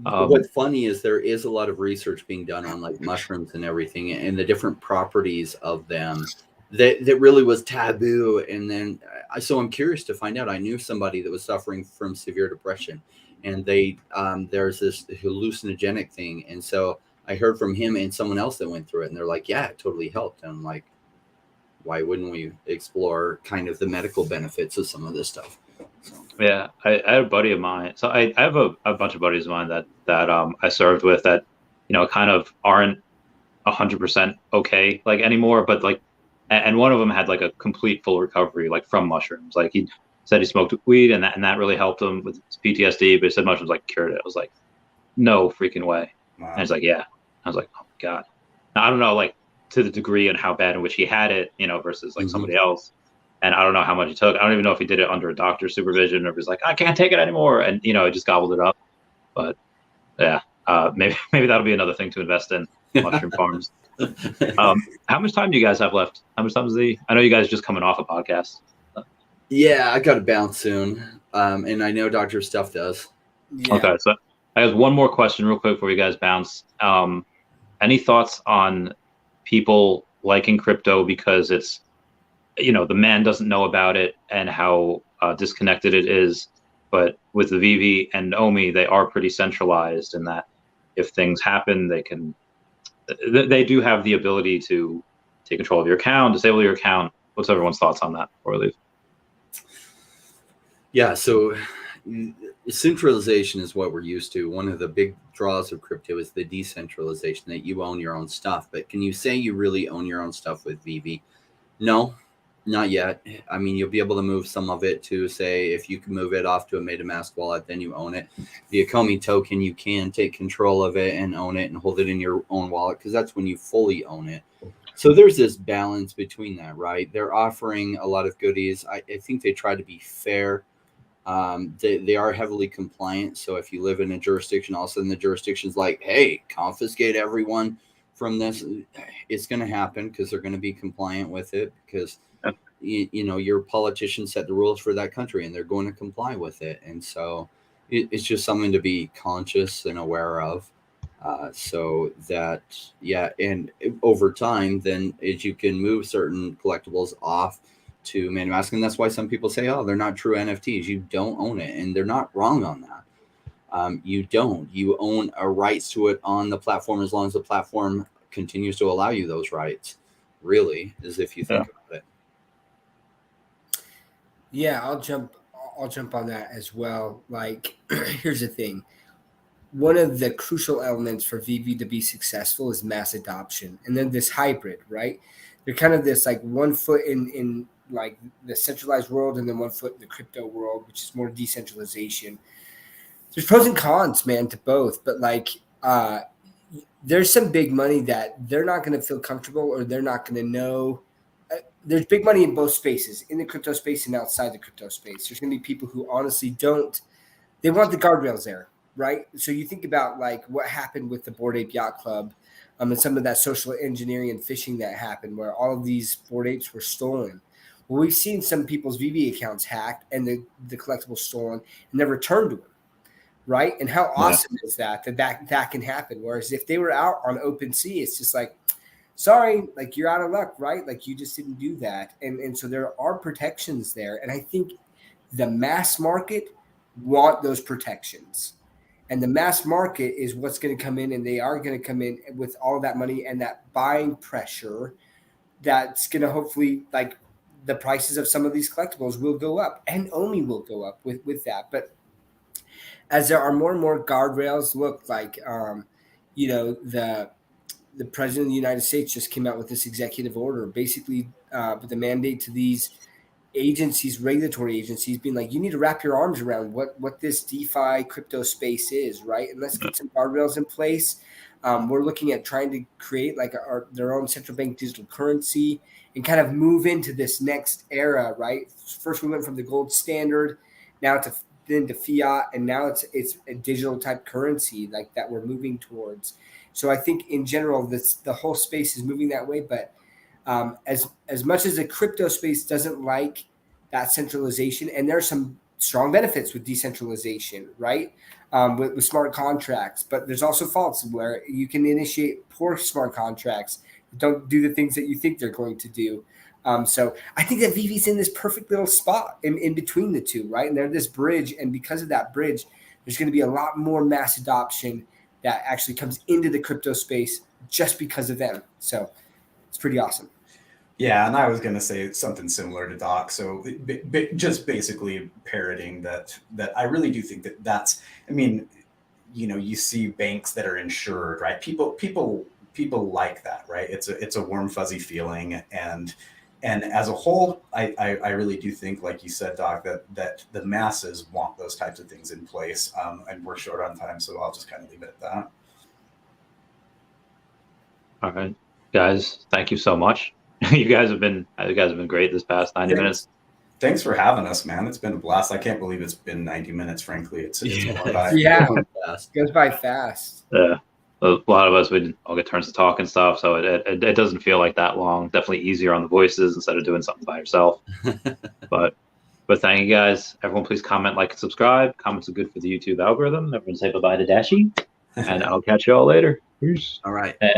What's funny is there is a lot of research being done on like mushrooms and everything and the different properties of them that really was taboo. And then so I'm curious to find out. I knew somebody that was suffering from severe depression, and there's this hallucinogenic thing. And so I heard from him and someone else that went through it, and they're like, yeah, it totally helped. And I'm like, why wouldn't we explore kind of the medical benefits of some of this stuff? So. Yeah, I had a buddy of mine. So I have a bunch of buddies of mine that I served with that, kind of aren't 100% okay like anymore. But like, and one of them had like a complete full recovery like from mushrooms. Like he said he smoked weed and that really helped him with his PTSD. But he said mushrooms like cured it. I was like, no freaking way. Wow. And he's like, yeah. I was like, oh my God. Now, I don't know like to the degree and how bad in which he had it, versus like somebody else. And I don't know how much he took. I don't even know if he did it under a doctor's supervision or if he's like, I can't take it anymore. And, he just gobbled it up. But yeah, maybe that'll be another thing to invest in, mushroom farms. How much time do you guys have left? How much time is I know you guys are just coming off a podcast. Yeah, I got to bounce soon. And I know Dr. Stuff does. Yeah. Okay. So I have one more question real quick before you guys bounce. Any thoughts on people liking crypto because it's, the man doesn't know about it and how disconnected it is. But with the Veve and OMI, they are pretty centralized in that if things happen, they do have the ability to take control of your account, disable your account. What's everyone's thoughts on that before we leave? Yeah, so centralization is what we're used to. One of the big draws of crypto is the decentralization, that you own your own stuff. But can you say you really own your own stuff with Veve? No. Not yet. I mean, you'll be able to move some of it to, say, if you can move it off to a MetaMask wallet, then you own it. The OMI token, you can take control of it and own it and hold it in your own wallet, because that's when you fully own it. So there's this balance between that, right? They're offering a lot of goodies. I think they try to be fair. They are heavily compliant. So if you live in a jurisdiction, all of a sudden the jurisdiction's like, hey, confiscate everyone from this. It's going to happen because they're going to be compliant with it, because your politicians set the rules for that country and they're going to comply with it. And so it's just something to be conscious and aware of. So that, and over time, then as you can move certain collectibles off to MetaMask, and that's why some people say, oh, they're not true NFTs. You don't own it, and they're not wrong on that. You don't. You own a rights to it on the platform as long as the platform continues to allow you those rights, really, as if you think about it. Yeah, I'll jump on that as well. Like, here's the thing. One of the crucial elements for Veve to be successful is mass adoption. And then this hybrid, right? They're kind of this like 1 foot in like the centralized world and then 1 foot in the crypto world, which is more decentralization. There's pros and cons, man, to both. But like there's some big money that they're not going to feel comfortable, or they're not going to know. There's big money in both spaces, in the crypto space and outside the crypto space. There's going to be people who honestly they want the guardrails there, right? So you think about like what happened with the Bored Ape Yacht Club and some of that social engineering and phishing that happened, where all of these Bored Apes were stolen. Well, we've seen some people's Veve accounts hacked and the collectibles stolen and they're returned to them, right? And how awesome is that can happen? Whereas if they were out on OpenSea, it's just like, sorry, like you're out of luck, right? Like you just didn't do that. And so there are protections there. And I think the mass market want those protections. And the mass market is what's going to come in, and they are going to come in with all of that money and that buying pressure that's going to hopefully, like, the prices of some of these collectibles will go up, and OMI will go up with that. But as there are more and more guardrails, look, like, the president of the United States just came out with this executive order basically with the mandate to these agencies, regulatory agencies, being like, you need to wrap your arms around what this DeFi crypto space is, right? And let's get some guardrails in place. We're looking at trying to create like their own central bank digital currency and kind of move into this next era, right? First, we went from the gold standard, now then to fiat, and now it's a digital type currency like that we're moving towards. So I think in general, the whole space is moving that way. But as much as the crypto space doesn't like that centralization, and there are some strong benefits with decentralization, right? With smart contracts, but there's also faults where you can initiate poor smart contracts that don't do the things that you think they're going to do. So I think that Veve's in this perfect little spot in between the two, right? And they're this bridge, and because of that bridge, there's going to be a lot more mass adoption that actually comes into the crypto space just because of them. So it's pretty awesome. Yeah, and I was going to say something similar to Doc. So just basically parroting that I really do think that's, I mean, you know, you see banks that are insured, right? People like that, right? It's a warm, fuzzy feeling. And as a whole, I really do think, like you said, Doc, that the masses want those types of things in place. And we're short on time, so I'll just kind of leave it at that. All right, guys, thank you so much. You guys have been great this past 90 minutes. Thanks for having us, man. It's been a blast. I can't believe it's been 90 minutes, frankly. It's gone by. Yeah, it goes by fast. Yeah. A lot of us, we all get turns to talk and stuff, so it doesn't feel like that long. Definitely easier on the voices instead of doing something by yourself. But thank you guys. Everyone, please comment, like, and subscribe. Comments are good for the YouTube algorithm. Everyone say bye-bye to Dashi, and I'll catch you all later. Peace. All right.